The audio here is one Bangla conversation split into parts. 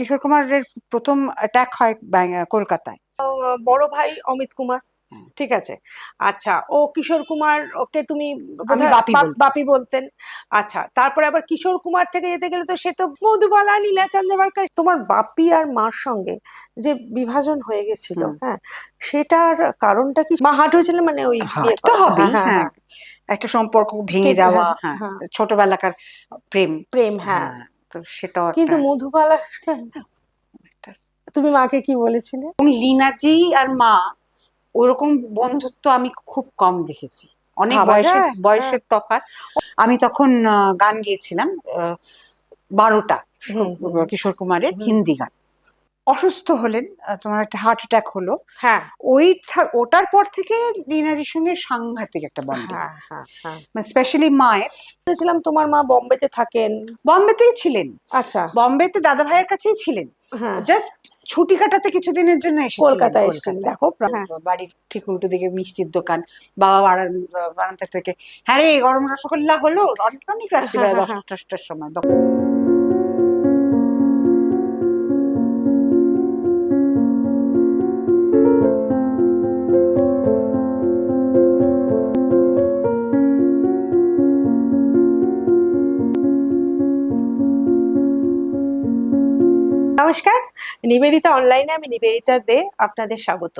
কিশোর কুমারের প্রথম অ্যাটাক হয় কলকাতায়। বড় ভাই অমিত কুমার, হ্যাঁ। ঠিক আছে। আচ্ছা, ও কিশোর কুমার, ওকে তুমি আমি বোধহয় বাপি বলতাম। বাপি বলতেন। আচ্ছা, তারপরে আবার কিশোর কুমার থেকে যেতে গেলে তো সে তো মধুবালা, নীলা চন্দ্রবারকার। তোমার বাপি আর মার সঙ্গে যে বিভাজন হয়ে গেছিল, হ্যাঁ, সেটার কারণটা কি? মা হার্ট হয়েছিল মানে ওই বিয়ে হার্ট তো করা, হবেই, হ্যাঁ হ্যাঁ হ্যাঁ, হ্যাঁ। একটা সম্পর্ক ভেঙে কিন্তু যাওয়া, হ্যাঁ হ্যাঁ, হ্যাঁ, ছোটবেলাকার প্রেম। প্রেম, হ্যাঁ। হ্যাঁ, তো সেটাও কিন্তু একটা। মধুবালা, তুমি মাকে কি বলেছিলে? এবং লীনাজি আর মা ওরকম বন্ধুত্ব আমি খুব কম দেখেছি। অনেক ভাবা বয়সের যায়, হ্যাঁ। বয়সের তফাৎ। আমি তখন গান গেয়েছিলাম 12টা হুম হুম কিশোর কুমারের হুম। হিন্দি গান। অসুস্থ হলেন, তোমার একটা হার্ট অ্যাটাক হলো। হ্যাঁ ওটার পর থেকে লীনাজির সঙ্গে সাংঘাতিক একটা বন্ডিং, হ্যাঁ হ্যাঁ হ্যাঁ। মানে স্পেশালি মায়ের। শুনেছিলাম তোমার মা বোম্বেতে থাকেন। বম্বেতেই ছিলেন, আচ্ছা। বম্বেতে দাদা ভাইয়ের কাছেই ছিলেন। হ্যাঁ, জাস্ট ছুটি কাটাতে কিছুদিনের জন্য এসেছিলেন কলকাতায় এসেছেন, কলকাতায়। দেখো। হ্যাঁ। বাড়ির ঠিক উল্টো দিকে মিষ্টির দোকান, বাবা বারান্দা থেকে, হ্যাঁ রে গরম রসগোল্লা হলো, অনেক অনেক হ্যাঁ রাত্রিবেলা হ্যাঁ হ্যাঁ। 10টার সময়। নমস্কার, নিবেদিতা অনলাইনে আমি নিবেদিতা দে আপনাদের স্বাগত।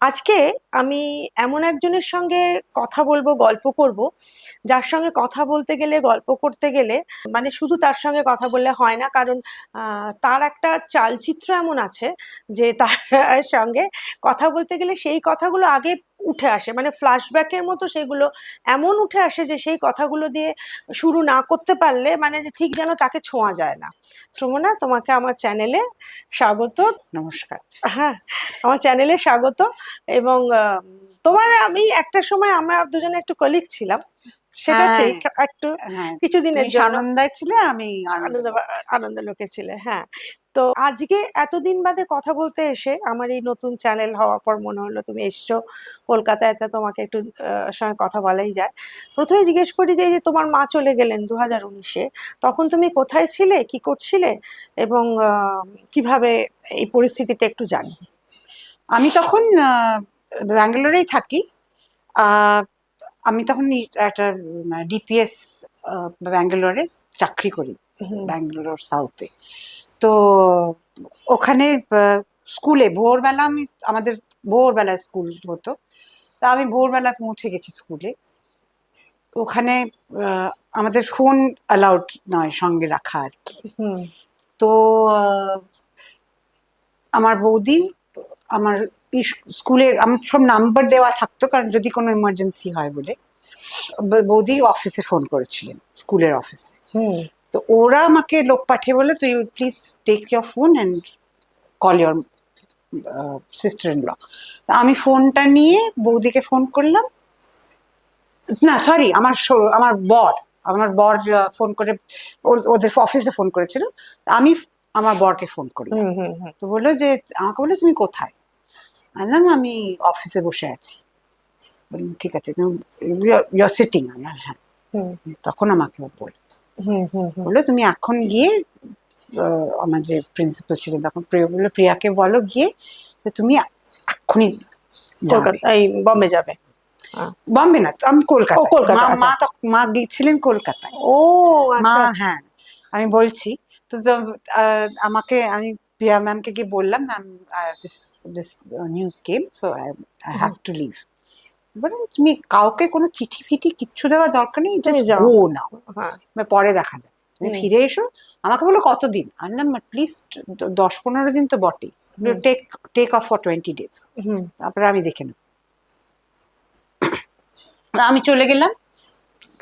আজকে আমি এমন একজনের সঙ্গে কথা বলবো, গল্প করব, যার সঙ্গে কথা বলতে গেলে, গল্প করতে গেলে, মানে শুধু তার সঙ্গে কথা বললে হয় না, কারণ তার একটা চালচিত্র এমন আছে যে তার সঙ্গে কথা বলতে গেলে সেই কথাগুলো আগে উঠে আসে, মানে ফ্ল্যাশব্যাকের মতো সেগুলো এমন উঠে আসে যে সেই কথাগুলো দিয়ে শুরু না করতে পারলে মানে যে ঠিক যেন তাকে ছোঁয়া যায় না। শ্রমনা, তোমাকে আমার চ্যানেলে স্বাগত। নমস্কার। হ্যাঁ, আমার চ্যানেলে স্বাগত। এবং তোমার আমি একটা সময় আমরা দুজনে একটু কলিগ ছিলাম, সেটা হ্যাঁ ঠিক, একটু হ্যাঁ, কিছুদিনের তুমি জন্য। সানন্দায় ছিলে, আমি আনন্দ, আনন্দলোক। আনন্দ লোকে ছিলে, হ্যাঁ। তো আজকে এতদিন বাদে কথা বলতে এসে আমার এই নতুন চ্যানেল হওয়ার পর মনে হলো তুমি এসছো কলকাতায়, তা তোমাকে একটু সঙ্গে কথা বলাই যায়। প্রথমে জিজ্ঞেস করি যে এই যে তোমার মা চলে গেলেন 2019-এ, তখন তুমি কোথায় ছিলে, কি করছিলে, এবং কিভাবে এই পরিস্থিতিটা একটু জানি। আমি তখন ব্যাঙ্গালোরেই থাকি। আহ, আমি তখন একটা ডিপিএস ব্যাঙ্গালোরে চাকরি করি, হুম ব্যাঙ্গালোর সাউথে। তো ওখানে স্কুলে ভোরবেলা, আমাদের ভোরবেলা স্কুল হতো। তা আমি ভোরবেলা পৌঁছে গেছি স্কুলে। ওখানে আমাদের ফোন অ্যালাউড নয় সঙ্গে রাখা আর কি। হুম তো আমার বৌদি, আমার স্কুলের আমার সব নাম্বার দেওয়া থাকতো, কারণ যদি কোনো এমার্জেন্সি হয় বলে। বৌদি অফিসে ফোন করেছিলেন, স্কুলের অফিসে। হুম তো ওরা আমাকে লোক পাঠিয়ে বলে, তুই please take your phone and call your sister in law. আমি ফোনটা নিয়ে বৌদিকে ফোন করলাম। না সরি, আমার বর ফোন করে, ওদের অফিসে ফোন করেছিল। আমি আমার বরকে ফোন করলাম। হুম হুম হুম তো বললো যে, আমাকে বললো তুমি কোথায়? বললাম আমি অফিসে বসে আছি। বললাম ঠিক আছে, তুমি ইউর সিটিং? আমার হ্যাঁ। হুম তখন আমাকে হুম হুম হুম। বললো তুমি এখন গিয়ে আমার যে প্রিন্সিপাল ছিলেন তখন, প্রিয়া, বললো প্রিয়াকে বলো গিয়ে যে তুমি এক্ষুনি যাবে। কলকাতা, এই বম্বে যাবে? বম্বে না, তো আমি ও কলকাতায়। কলকাতা, মা আচ্ছা। মা মা গিয়েছিলেন কলকাতায়। ও মা, আচ্ছা। হ্যাঁ, আমি বলছি। তো আমাকে, আমি প্রিয়া ম্যামকে গিয়ে বললাম, ma'am this this news came, so I have to leave. বলেন তুমি কাউকে কোনো চিঠি ফিঠি কিচ্ছু দেওয়ার দরকার নেই, তুমি জাস্ট যাও। গো নাও, হ্যাঁ। পরে দেখা যাবে, তুমি হুম ফিরে এসো। আমাকে বলো কতদিন? আনলাম প্লিজ 10-15 দিন তো বটেই, hmm take take off for 20 days, হুম তারপরে আমি দেখে নেব। আমি চলে গেলাম।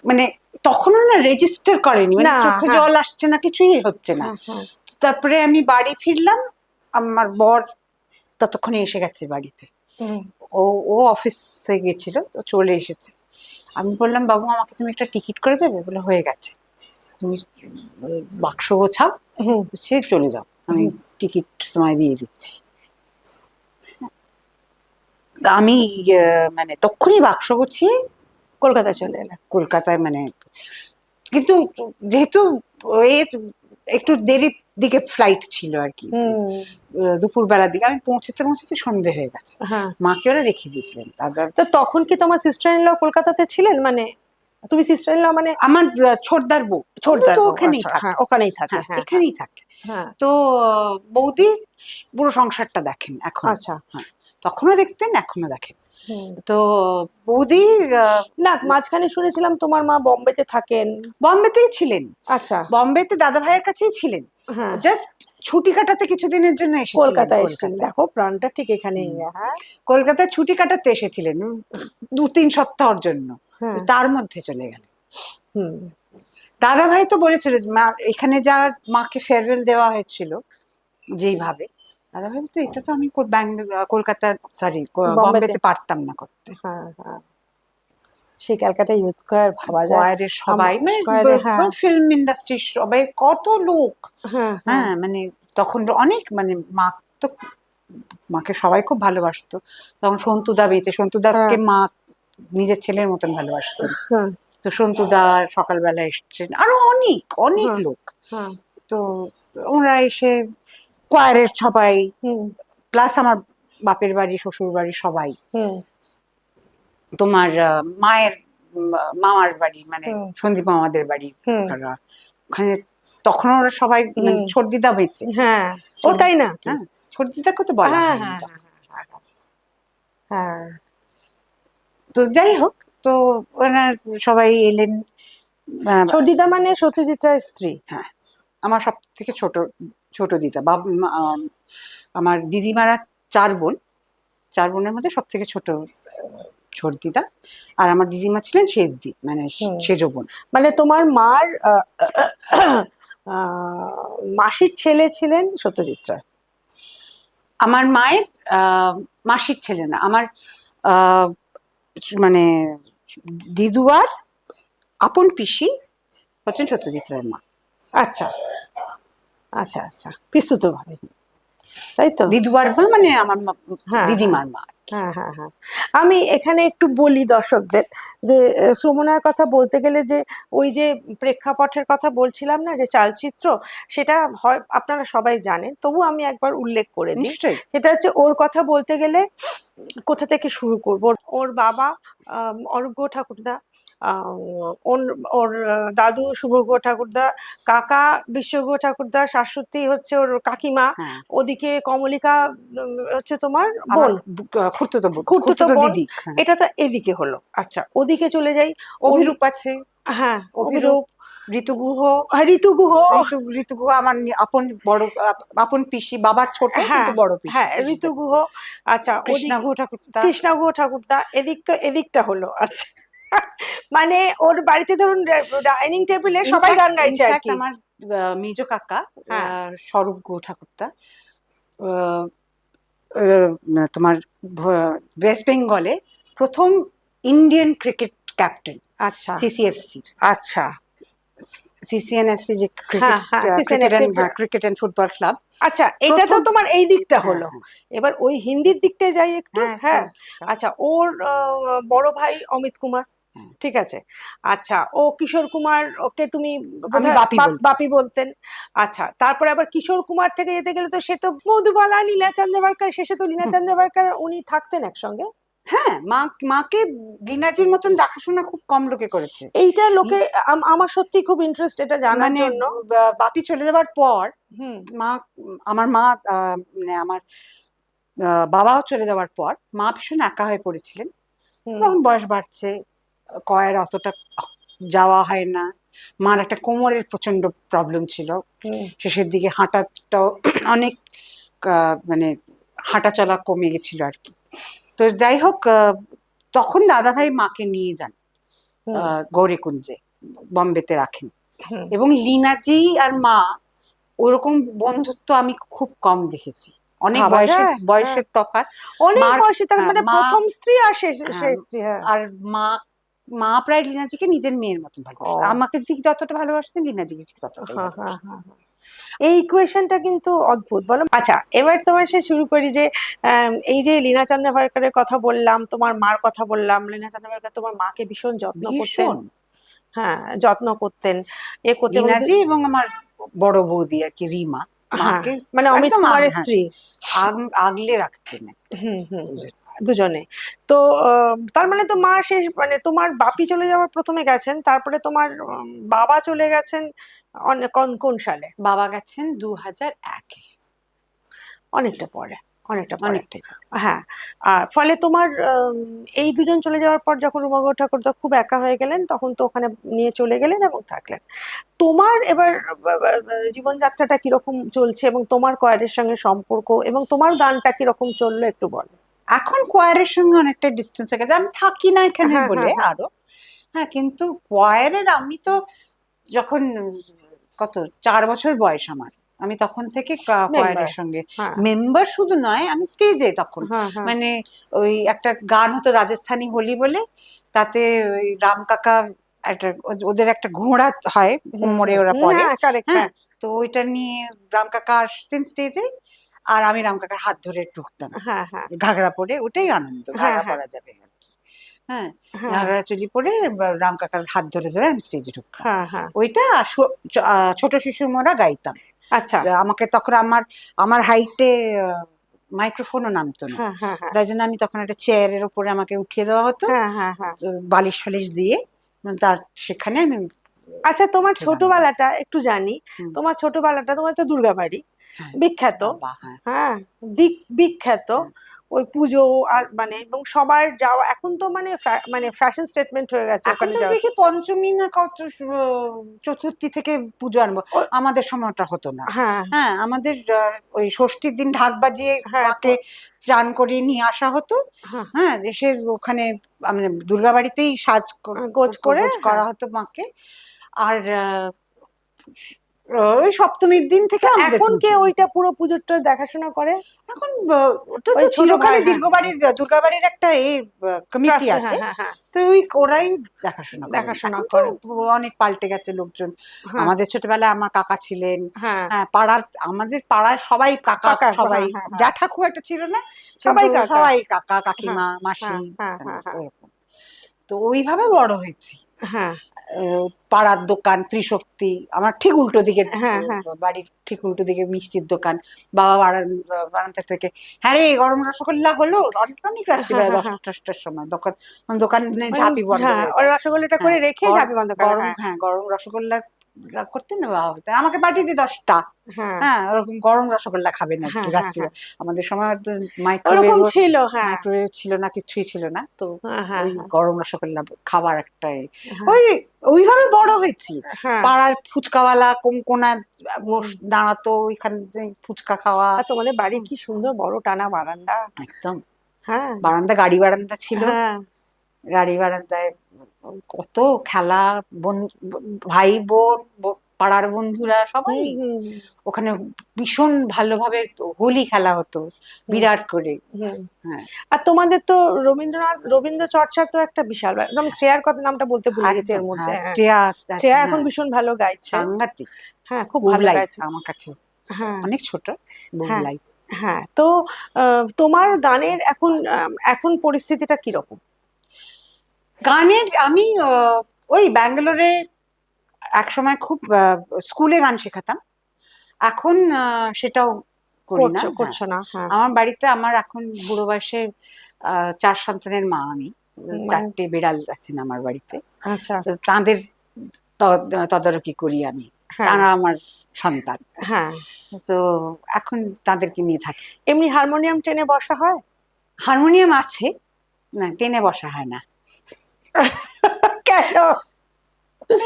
মানে তখনও না রেজিস্টার করেনি, মানে না, চোখে হ্যাঁ জল আসছে না, কিছুই হচ্ছে না। হ্যাঁ হ্যাঁ। তারপরে আমি বাড়ি ফিরলাম। আমার বর ততক্ষণে এসে গেছে বাড়িতে। হুম ও ও অফিসে গেছিল, তো চলে এসেছে। আমি বললাম বাবু আমাকে তুমি একটা টিকিট করে দেবে? বলে হয়ে গেছে, তুমি বাক্স গোছাও, হুম সে চলে যাও, আমি হুম। টিকিট তোমায় দিয়ে দিচ্ছি। আমি মানে তক্ষুনি বাক্স গুছিয়ে কলকাতা চলে এলে? কলকাতায়, মানে কিন্তু যেহেতু একটু দেরির দিকে ফ্লাইট ছিল আর কি, দুপুর বেলার দিকে। আমি পৌঁছতে পৌঁছতে সন্ধে হয়ে গেছে। হ্যাঁ, মাকে ওরা রেখে দিয়েছিলেন দাদা। তো তখন কি তোমার সিস্টার ইন ল কলকাতাতে ছিলেন, মানে তুমি সিস্টার ইন ল মানে আমার ছোটদার বউ, ছোটদার তো বউ, ওখানেই আচ্ছা, থাকে। হ্যাঁ ওখানেই থাকে, হ্যাঁ, হ্যাঁ এখানেই থাকে। হ্যাঁ। তো বৌদি পুরো সংসারটা দেখেন এখন। আচ্ছা। হ্যাঁ, তখনও দেখতেন, এখনো দেখেন। হুম। তো বৌদি না, মাঝখানে শুনেছিলাম তোমার মা বম্বেতে থাকেন। বম্বেতেই ছিলেন। আচ্ছা। বম্বেতে দাদা ভাইয়ের কাছেই ছিলেন। হ্যাঁ, জাস্ট ছুটি কাটাতে কিছুদিনের জন্য এসেছিলেন কলকাতায় এসেছেন, কলকাতায়। দেখো প্রাণটা ঠিক এখানেই। হ্যাঁ কলকাতায় ছুটি কাটাতে এসেছিলেন 2-3 সপ্তাহের জন্য। হ্যাঁ। তার মধ্যে চলে গেলেন। হুম। দাদা ভাই তো বলেছিল যে, মা এখানে যা মাকে ফেয়ারওয়েল দেওয়া হয়েছিল যেইভাবে, দাদা ভাই তো এটা তো আমি কলকাতা, সরি, বম্বেতে। বম্বেতে পারতাম না করতে। হ্যাঁ হ্যাঁ, সেই ক্যালকাটা ইউথ স্কয়ার ভাবা যায়। স্কয়ারের সবাই, মানে স্কয়ারে, হ্যাঁ ফিল্ম ইন্ডাস্ট্রির সবাই, কত লোক। হ্যাঁ হ্যাঁ। হ্যাঁ, মানে তখন অনেক, মানে মা তো, মাকে সবাই খুব ভালোবাসতো। তখন সন্তুদা বেঁচে, সন্তুদাকে হ্যাঁ। মা নিজের ছেলের মতন ভালোবাসতেন। হ্যাঁ তো সন্তুদা সকালবেলা এসছেন, আরো অনেক অনেক হ্যাঁ লোক। হ্যাঁ। তো ওরা এসে, কোয়ারের সবাই, হুম প্লাস আমার বাপের বাড়ি, শ্বশুর বাড়ি সবাই, হুম তোমার মায়ের মামার বাড়ি, মানে হুম সন্দীপ মামাদের বাড়ি, হুম ওখানে তখন ওরা সবাই, মানে হুম। ছোট দিদা বেঁচে। হ্যাঁ, ও তাই না কি? হ্যাঁ, ছোট দিদাকে তো বলা হ্যাঁ হয়নি হ্যাঁ তখন। হ্যাঁ হ্যাঁ। তো যাই হোক, তো ওরা সবাই এলেন। ছোটদিদা মানে সত্যজিৎ রায়ের স্ত্রী? হ্যাঁ, আমার সব থেকে ছোট ছোট দিদা। আমার দিদিমারা 4 বোন, 4 বোনের মধ্যে সব থেকে ছোট ছোট দিদা। আর আমার দিদিমা ছিলেন শেষ দি, মানে হুম। সেজ বোন। মানে তোমার মার মাসির ছেলে ছিলেন সত্যজিৎ রায়? আমার মায়ের মাসির ছেলে না, আমার আহ, মানে দিদু আর আপন পিসি হচ্ছেন সত্যজিৎ রায়ের মা। আচ্ছা আচ্ছা আচ্ছা, পিসতুতো ভাই, তাই তো? দিদু আর মা মানে আমার হ্যাঁ দিদিমার মা। হ্যাঁ হ্যাঁ হ্যাঁ। আমি এখানে একটু বলি দর্শকদের যে সুমনার কথা বলতে গেলে যে ওই যে প্রেক্ষাপটের কথা বলছিলাম না, যে চালচিত্র, সেটা হয় আপনারা সবাই জানেন, তবু আমি একবার উল্লেখ করে দিই। নিশ্চয়ই। সেটা হচ্ছে, ওর কথা বলতে গেলে কোথা থেকে শুরু করব? ওর বাবা অরূপ ঠাকুরদা, ওর ওর দাদু শুভজ্ঞ ঠাকুরদা, কাকা বিশ্বজ্ঞ ঠাকুরদা, শাশ্বতী হচ্ছে ওর কাকিমা, হ্যাঁ, ওদিকে কমলিকা হচ্ছে তোমার আমার বোন, খুড়তুতো খুড়তুতো বোন। দিদি। হ্যাঁ। এটা তো এদিকে হলো। আচ্ছা, ওদিকে চলে যাই। অভিরূপ আছে, হ্যাঁ, অভিরূপ, অভিরূপ, ঋতু গুহ। ঋতু গুহ। ঋতু গুহ আমার আপন বড়, আপন পিসি, বাবার ছোট হ্যাঁ কিন্তু বড় পিসি। হ্যাঁ, ঋতু গুহ। আচ্ছা, কৃষ্ণা ওদিকে গুহ ঠাকুরদা। কৃষ্ণা গুহ ঠাকুরদা। এদিক তো, এদিকটা হলো। আচ্ছা, মানে ওর বাড়িতে ধরুন ডাইনিং টেবিলে সবাই গান গাইছে আর ইনফ্যাক্ট কি। আমার মেজ কাকা হ্যাঁ। স্বরূপ গুহ ঠাকুরদা আহ, তোমার ওয়েস্ট বেঙ্গলে প্রথম ইন্ডিয়ান ক্রিকেট ক্যাপ্টেন, আচ্ছা সিসিএফসি। আচ্ছা। সিসিএনএফসি যে হ্যাঁ হ্যাঁ, CCNFC cricket and football club. আচ্ছা, এটা তো তোমার এই দিকটা হলো। হ্যাঁ, এবার ওই হিন্দির দিকটা যাই একটু। হ্যাঁ, হ্যাঁ, please। আচ্ছা, ওর বড় ভাই অমিত কুমার, হ্যাঁ। ঠিক আছে। আচ্ছা, ও কিশোর কুমার, ওকে তুমি আমি বোধহয় বাপি বলতাম। বাপি বলতেন। আচ্ছা, তারপরে আবার কিশোর কুমার থেকে যেতে গেলে তো সে তো মধুবালা, লীনা চন্দ্রবারকার, শেষে তো লীনা চন্দ্রবারকার উনি থাকতেন একসঙ্গে। হ্যাঁ, মাকে লীনাজির মতন দেখাশোনা খুব কম লোকে করেছে। এইটা লোকে আমার সত্যি খুব ইন্টারেস্ট এটা জানার মানে জন্য। বাপি চলে যাবার পর হুম মা, আমার মা, মানে আমার বাবাও চলে যাওয়ার পর মা ভীষণ একা হয়ে পড়েছিলেন। হুম তখন বয়স বাড়ছে, কয়ের অতটা যাওয়া হয় না। মার একটা কোমরের প্রচন্ড প্রবলেম ছিল, হুম শেষের দিকে হাঁটাটাও অনেক, মানে হাঁটা চলা কমে গেছিল আর কি। তো যাই হোক, তখন দাদাভাই মাকে নিয়ে যান হুম গৌরীকুঞ্জে, বম্বেতে রাখেন। হুম। এবং লীনাজি আর মা ওরকম বন্ধুত্ব আমি খুব কম দেখেছি। অনেক ভাবা বয়সের যায়? হ্যাঁ, বয়সের তফাৎ। অনেক মার, বয়সে তার, হ্যাঁ, মানে মা, প্রথম স্ত্রী আর শেষ হ্যাঁ, স্ত্রী। হ্যাঁ। আর মা, মা প্রায় লীনাজিকে নিজের মেয়ের মতন ও। ভালোবাসতেন। আমাকে ঠিক যতটা ভালোবাসতেন লীনাজিকে ঠিক ততটাই হ্যাঁ হ্যাঁ ভালোবাসতেন। হ্যাঁ হ্যাঁ। এই ইকুয়েশনটা কিন্তু অদ্ভুত, বলো। আচ্ছা, এবার তোমার সে শুরু করি যে এই যে লীনা চন্দ্রবারকারের কথা বললাম, তোমার মার কথা বললাম। লীনা চন্দ্রবারকার তোমার মাকে ভীষণ যত্ন করতেন। ভীষণ। হ্যাঁ, যত্ন করতেন, এ করতে করতে। লীনাজি এবং আমার বড় বৌদি আর কি, রিমা, হ্যাঁ, মাকে মানে অমিত একদম কুমারের হ্যাঁ, স্ত্রী। আগলে রাখতেন হুম হুম হুম, দুজন। দুজনে। তো তার মানে তো মা শেষ, মানে তোমার বাপি চলে যাওয়ার প্রথমে গেছেন, তারপরে তোমার বাবা চলে গেছেন কোন কোন সালে? বাবা গেছেন 2001-এ। অনেকটা পরে, অনেকটা পরে। অনেকটাই পর। হ্যাঁ। আর ফলে তোমার এই দুজন চলে যাওয়ার পর যখন রুমাগো ঠাকুরদা খুব একা হয়ে গেলেন, তখন তো ওখানে নিয়ে চলে গেলেন এবং থাকলেন। তোমার এবার জীবনযাত্রাটা কিরকম চলছে, এবং তোমার কয়ারের সঙ্গে সম্পর্ক, এবং তোমার গানটা কিরকম চললো একটু বলো। এখন কোয়ারের সঙ্গে অনেকটা ডিস্টেন্স হয়ে গেছে, আমি থাকি না এখানে হ্যাঁ বলে হ্যাঁ হ্যাঁ আরো। হ্যাঁ, কিন্তু কোয়ারের আমি তো যখন কত 4 বছর বয়স আমার, আমি তখন থেকে মেম্বার। কোয়ারের সঙ্গে হ্যাঁ মেম্বার শুধু নয়, আমি স্টেজে তখন হ্যাঁ হ্যাঁ মানে ওই একটা গান হতো রাজস্থানি হোলি বলে, তাতে ওই রাম কাকা একটা ওদের একটা ঘোড়া হয় হুম কোমরে হুম ওরা হুম, পরে। হ্যাঁ কারেক্ট, হ্যাঁ, হ্যাঁ তো ওইটা নিয়ে রাম কাকা আসতেন স্টেজে, আর আমি রাম কাকার হাত ধরে ঢুকতাম হ্যাঁ হ্যাঁ ঘাগরা পরে, ওটাই আনন্দ, হ্যাঁ ঘাগরা হ্যাঁ পরা যাবে আর কি। হ্যাঁ, হ্যাঁ ঘাগরা চুড়ি পরে রাম কাকার হাত ধরে ধরে আমি স্টেজে ঢুকতাম। হ্যাঁ হ্যাঁ। ওইটা ছোট শিশু মোরা গাইতাম। আচ্ছা। আমাকে তখন আমার আমার হাইটে মাইক্রোফোনও নামতো না, হ্যাঁ হ্যাঁ হ্যাঁ তাই জন্য আমি তখন একটা চেয়ারের উপরে আমাকে উঠিয়ে দেওয়া হতো, হ্যাঁ হ্যাঁ হ্যাঁ। বালিশ ফালিশ দিয়ে, তার সেখানে আমি আচ্ছা, তোমার উঠে গান গাইতাম। ছোটবেলাটা একটু জানি। হুম, তোমার ছোটবেলাটা, তোমার তো দুর্গাবাড়ি হ্যাঁ, বিখ্যাত। বাবা হ্যাঁ। হ্যাঁ, বিখ্যাত। হ্যাঁ। ওই পুজো আর মানে, এবং সবার যাওয়া এখন তো মানে মানে ফ্যাশন স্টেটমেন্ট হয়ে গেছে এখন ওখানে তো যাওয়া। দেখি পঞ্চমী না কত চতুর্থী থেকে পুজো আনবো, আমাদের সময়টা হতো না। হ্যাঁ হ্যাঁ, আমাদের ওই ষষ্ঠীর দিন ঢাক বাজিয়ে হ্যাঁ মাকে চান করিয়ে নিয়ে আসা হতো। হ্যাঁ, হ্যাঁ, দেশে ওখানে মানে দুর্গাবাড়িতেই সাজ গোছ করে, গোছ হ্যাঁ। করা হতো মাকে। আর ওই সপ্তমীর দিন থেকে তো আমাদের এখন কে পুজো। ওইটা পুরো পুজোটা দেখাশোনা করে? এখন ওটা ওই তো ছোট ভাই, চিরকালই হ্যাঁ, দীর্ঘবাড়ির দুর্গাবাড়ির একটা কমিটি ট্রাস্ট, আছে, হ্যাঁ হ্যাঁ হ্যাঁ, তো ওই ওরাই দেখাশোনা করেন। দেখাশোনা এখন তো করে। অনেক পাল্টে গেছে লোকজন। হ্যাঁ আমাদের ছোটবেলায় আমার কাকা ছিলেন। হ্যাঁ, হ্যাঁ, পাড়ার আমাদের পাড়ায় সবাই কাকা, কাকা, সবাই হ্যাঁ হ্যাঁ হ্যাঁ, জ্যাঠা খুব একটা ছিল না, সবাই কিন্তু কাকা। সবাই কাকা হ্যাঁ কাকিমা মাসি, হ্যাঁ হ্যাঁ হ্যাঁ হ্যাঁ ওরকম। তো ওইভাবে বড় হয়েছি। হ্যাঁ পাড়ার দোকান ত্রিশক্তি, আমার ঠিক উল্টো দিকে, হ্যাঁ হ্যাঁ বাড়ির ঠিক উল্টো দিকে মিষ্টির দোকান। বাবা বারান্দা থেকে, হ্যাঁ রে গরম রসগোল্লা হলো, অনেক অনেক হ্যাঁ রাত্রিবেলা হ্যাঁ হ্যাঁ, 10টার সময় দোকান, দোকানে মানে ঝাঁপি বন্ধ হ্যাঁ, হয়ে ওই যায়। রসগোল্লাটা করে হ্যাঁ, রেখে ঝাঁপি বন্ধ করে, গরম, হ্যাঁ হ্যাঁ গরম রসগোল্লা করতেন না বাবা, আমাকে পাঠিয়ে দিই 10টা। হ্যাঁ হ্যাঁ, ওরকম গরম রসগোল্লা খাবেন আর কি হ্যাঁ হ্যাঁ রাত্রিরে। হ্যাঁ, আমাদের সময় তো ওরকম ছিল, হ্যাঁ মাইক্রোওয়েভ ছিল না, কিছুই ছিল না, তো হ্যাঁ হ্যাঁ ওই হ্যাঁ গরম রসগোল্লা খাবার একটাই। হ্যাঁ ওই ওইভাবে বড় হয়েছি। হ্যাঁ। পাড়ার ফুচকাওয়ালা কোনা হুম। দাঁড়াতো, ওইখানে ফুচকা খাওয়া। আর তোমাদের বাড়ি কি সুন্দর বড় টানা বারান্দা। একদম হ্যাঁ বারান্দা, গাড়ি বারান্দা ছিল। হ্যাঁ গাড়ি বারান্দায় কত খেলা, ভাই বোন, পাড়ার বন্ধুরা সবাই হুম হুম ওখানে ভীষণ ভালোভাবে হোলি খেলা হতো, হুম বিরাট করে। হুম। হ্যাঁ, আর তোমাদের তো রবীন্দ্র চর্চা তো একটা বিশাল একদম। শ্রেয়ার কথা নামটা বলতে ভুলে গেছি এর একদম। মধ্যে, হ্যাঁ, হ্যাঁ। শ্রেয়া আছে, শ্রেয়া এখন হ্যাঁ ভীষণ ভালো গাইছে। সাংঘাতিক। হ্যাঁ, খুব ভালো বুবলাই গাইছে। আমার কাছে হ্যাঁ অনেক ছোট, হ্যাঁ বুবলাই। হ্যাঁ। তো তোমার গানের এখন এখন পরিস্থিতিটা কিরকম? গানের আমি ওই ব্যাঙ্গালোরে একসময় খুব স্কুলে গান শেখাতাম, এখন সেটাও করি না। হ্যাঁ, করছো না? হ্যাঁ। আমার বাড়িতে আমার এখন বুড়ো বয়সে 4 সন্তানের মা আমি, মানে 4টে বিড়াল আছেন আমার বাড়িতে, আচ্ছা। তো তাদের তদারকি করি আমি, হ্যাঁ তারা আমার সন্তান, হ্যাঁ। তো এখন তাদেরকে নিয়ে থাকি। এমনি হারমোনিয়াম টেনে বসা হয়? হারমোনিয়াম আছে, না টেনে বসা হয় না। কেন?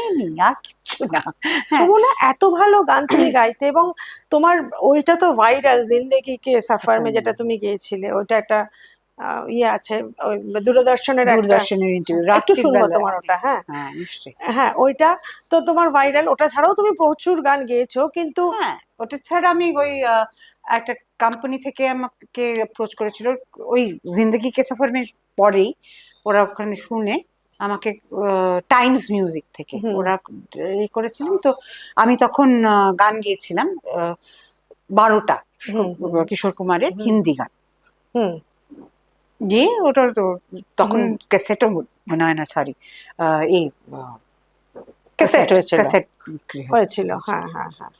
এমনি আর কিচ্ছু না। হ্যাঁ, সুমনা, এত ভালো গান তুমি গাইতে, এবং তোমার ওইটা তো ভাইরাল, জিন্দেগি কে সফর মে যেটা তুমি গেয়েছিলে, ওইটা একটা ইয়ে আছে, ওই দূরদর্শনের একটা। দূরদর্শনের ইন্টারভিউ একটু রাত্রির শুনবো বেলা। তোমার ওটা, হ্যাঁ। হ্যাঁ নিশ্চয়ই। হ্যাঁ, ওইটা তো তোমার ভাইরাল। ওটা ছাড়াও তুমি প্রচুর গান গেয়েছো, কিন্তু হ্যাঁ, ওটা ছাড়া আমি ওই একটা কোম্পানি থেকে আমাকে অ্যাপ্রোচ করেছিল, ওই জিন্দেগি কে সফর মের পরেই ওরা ওখানে শুনে আমাকে, টাইমস মিউজিক থেকে হুম ওরা করেছিলেন, তো আমি তখন গান গেয়েছিলাম 12টা হুম হুম কিশোর কুমারের হুম হিন্দি গান, হুম গিয়ে ওটা তো তখন হুম। ক্যাসেটও মনে হয় না, সরি এই ক্যাসেট হয়েছিল, ক্যাসেট বিক্রি হয়েছিল, হ্যাঁ হ্যাঁ হ্যাঁ।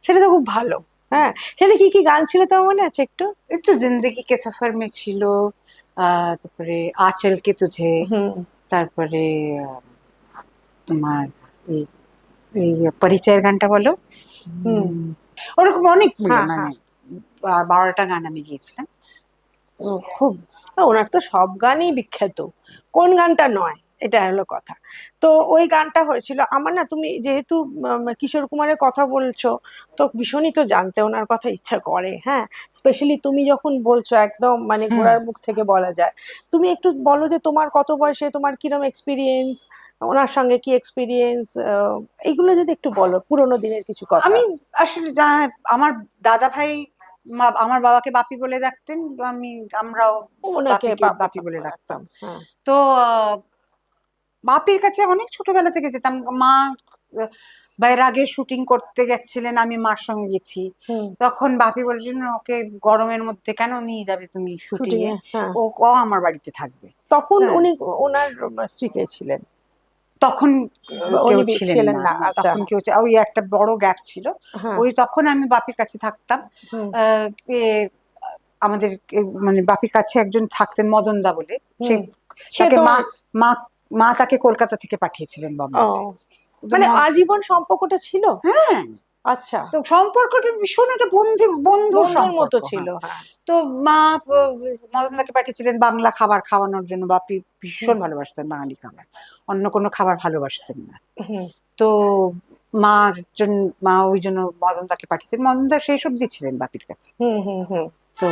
সেটা তো খুব ভালো। হ্যাঁ, সেটা কি কি গান ছিল তোমার মনে আছে একটু? এই তো জিন্দগি কে সফর মে ছিল, তারপরে আঁচল কে তুঝে, হুম তারপরে তোমার এই এই পরিচয়ের গানটা বলো। হুম। ওরকম অনেকগুলো, হ্যাঁ মানে হ্যাঁ। 12টা গান আমি গিয়েছিলাম। খুব ওনার তো সব গানই বিখ্যাত, কোন গানটা নয়, এটা হলো কথা। তো ওই গানটা হয়েছিল আমার না, তুমি যেহেতু কিশোর কুমারের কথা বলছো, তো ভীষণই তো জানতে ওনার কথা ইচ্ছা করে। হ্যাঁ, স্পেশালি তুমি যখন বলছো একদম মানে হুম। গোড়ার মুখ থেকে বলা যায়। তুমি একটু বলো যে তোমার কত বয়সে, তোমার কিরম এক্সপিরিয়েন্স, ওনার সঙ্গে কি এক্সপিরিয়েন্স, এইগুলো যদি একটু বলো, পুরোনো দিনের কিছু কথা। আমি আসলে আমার দাদা ভাই আমার বাবাকে বাপি বলে ডাকতেন, আমরাও ওনাকে বাপিকে বাপি বাপি বলে ডাকতাম। রাখতাম, হ্যাঁ। তো বাপির কাছে অনেক ছোটবেলা থেকে যেতাম। মা বাইরাগে শুটিং করতে গেছিলেন, আমি মার সঙ্গে গেছি। হুম। তখন বাপি বলেছিলেন, ওকে গরমের মধ্যে কেন নিয়ে যাবে তুমি শুটিং শুটিং এ, এ, হ্যাঁ। ও ও আমার বাড়িতে থাকবে। তখন হ্যাঁ, উনি ওনার স্ত্রী কে ছিলেন? তখন কেউ উনি ছিলেন ছিলেন না, না, না, আচ্ছা। তখন কেউ ওই একটা বড় গ্যাপ ছিল। হ্যাঁ। ওই তখন আমি বাপির কাছে থাকতাম। হুম আহ, এ, আমাদের মানে বাপির কাছে একজন থাকতেন মদনদা বলে, সে হুম। সে তাকে তো মা মা তাকে কলকাতা থেকে পাঠিয়েছিলেন ও, বোম্বেতে। তো মানে আজীবন সম্পর্কটা ছিল? হ্যাঁ, আচ্ছা, তো সম্পর্কটা ভীষণ একটা বন্ধুর বন্ধুর মতো সম্পর্ক। ছিল, হ্যাঁ, হ্যাঁ। তো মা মদনদাকে পাঠিয়েছিলেন বাংলা খাবার খাওয়ানোর জন্য। বাপি হুম ভীষণ ভালোবাসতেন বাঙালি খাবার, অন্য কোনো খাবার ভালোবাসতেন না। হুম তো মার জন্য, মা ওই জন্য মদনদাকে পাঠিয়েছেন, মদনদা সেই সব দিয়েছিলেন বাপির কাছে। হুম হুম হুম। তো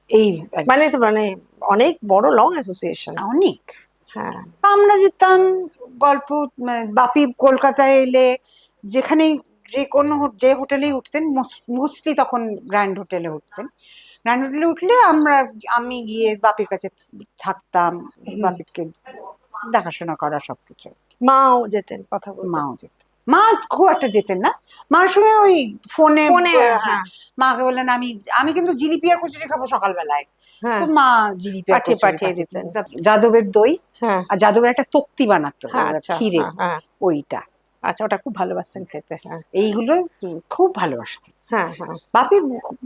এই আর মানে কি। তো মানে অনেক বড় লং অ্যাসোসিয়েশন। অনেক হ্যাঁ। আমরা যেতাম গল্প, মানে বাপি কলকাতায় এলে যেখানেই, যে কোনো যে হোটেলেই উঠতেন, মোস্টলি তখন গ্র্যান্ড হোটেলে উঠতেন। গ্র্যান্ড হোটেলে উঠলে আমি গিয়ে বাপির কাছে থাকতাম, হুম। বাপিকে দেখাশোনা করা সবকিছু। মাও যেতেন কথা বলতে? মাও যেতেন। মা খুব একটা যেতেন না, মার সঙ্গে ওই ফোনে। ফোনে, হ্যাঁ, হ্যাঁ। মাকে বললেন আমি আমি কিন্তু জিলিপি আর কচুরি খাবো সকালবেলায়। তো হ্যাঁ, মা জিলিপি আর পাঠিয়ে কচুরি পাঠিয়ে পাঠিয়ে দিতেন। দিতেন। যাদবের দই, হ্যাঁ আর যাদবের একটা তক্তি বানাতো হ্যাঁ, আচ্ছা, ক্ষীরের, হ্যাঁ হ্যাঁ। ওইটা। আচ্ছা, ওটা খুব ভালোবাসতেন খেতে, হ্যাঁ। এইগুলো খুব ভালোবাসতেন হ্যাঁ হ্যাঁ বাপি।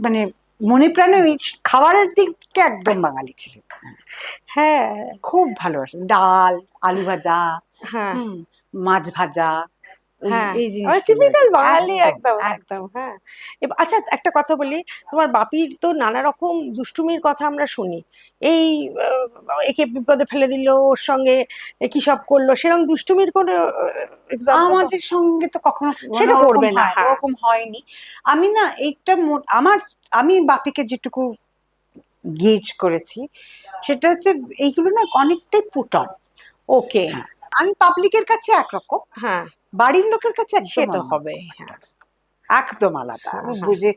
মানে মনে প্রাণে ওই খাবারের দিকে একদম বাঙালি ছিলেন। হ্যাঁ খুব ভালোবাসেন ডাল, আলু ভাজা, হ্যাঁ হুম, মাছ ভাজা, এই হ্যাঁ। এই আমার জিনিসগুলো আর টিপিক্যাল কি। বাঙালি, একদম একদম একদম, একদম। হ্যাঁ। আচ্ছা, একটা কথা বলি, তোমার বাপির তো নানা রকম দুষ্টুমির কথা আমরা শুনি। এই একে বিপদে ফেলে দিল, ওর সঙ্গে কি সব করলো, সেরকম দুষ্টুমির কোনো এক্সাম্পল তো? আমাদের সঙ্গে তো কখনো মানে সেটা ওরকম করবে না, হয়, হ্যাঁ। ওরকম হয়নি। আমি না এইটা আমি বাপিকে যেটুকু গেজ করেছি, সেটা হচ্ছে এইগুলো না অনেকটাই পুট অন। ওকে। হ্যাঁ, আমি পাবলিকের কাছে একরকম, হ্যাঁ, বাড়ির লোকের কাছে সে একদম তো হবে, অন্যরকম একটা হ্যাঁ। ব্যাপার। একদম আলাদা। হ্যাঁ হ্যাঁ বুঝে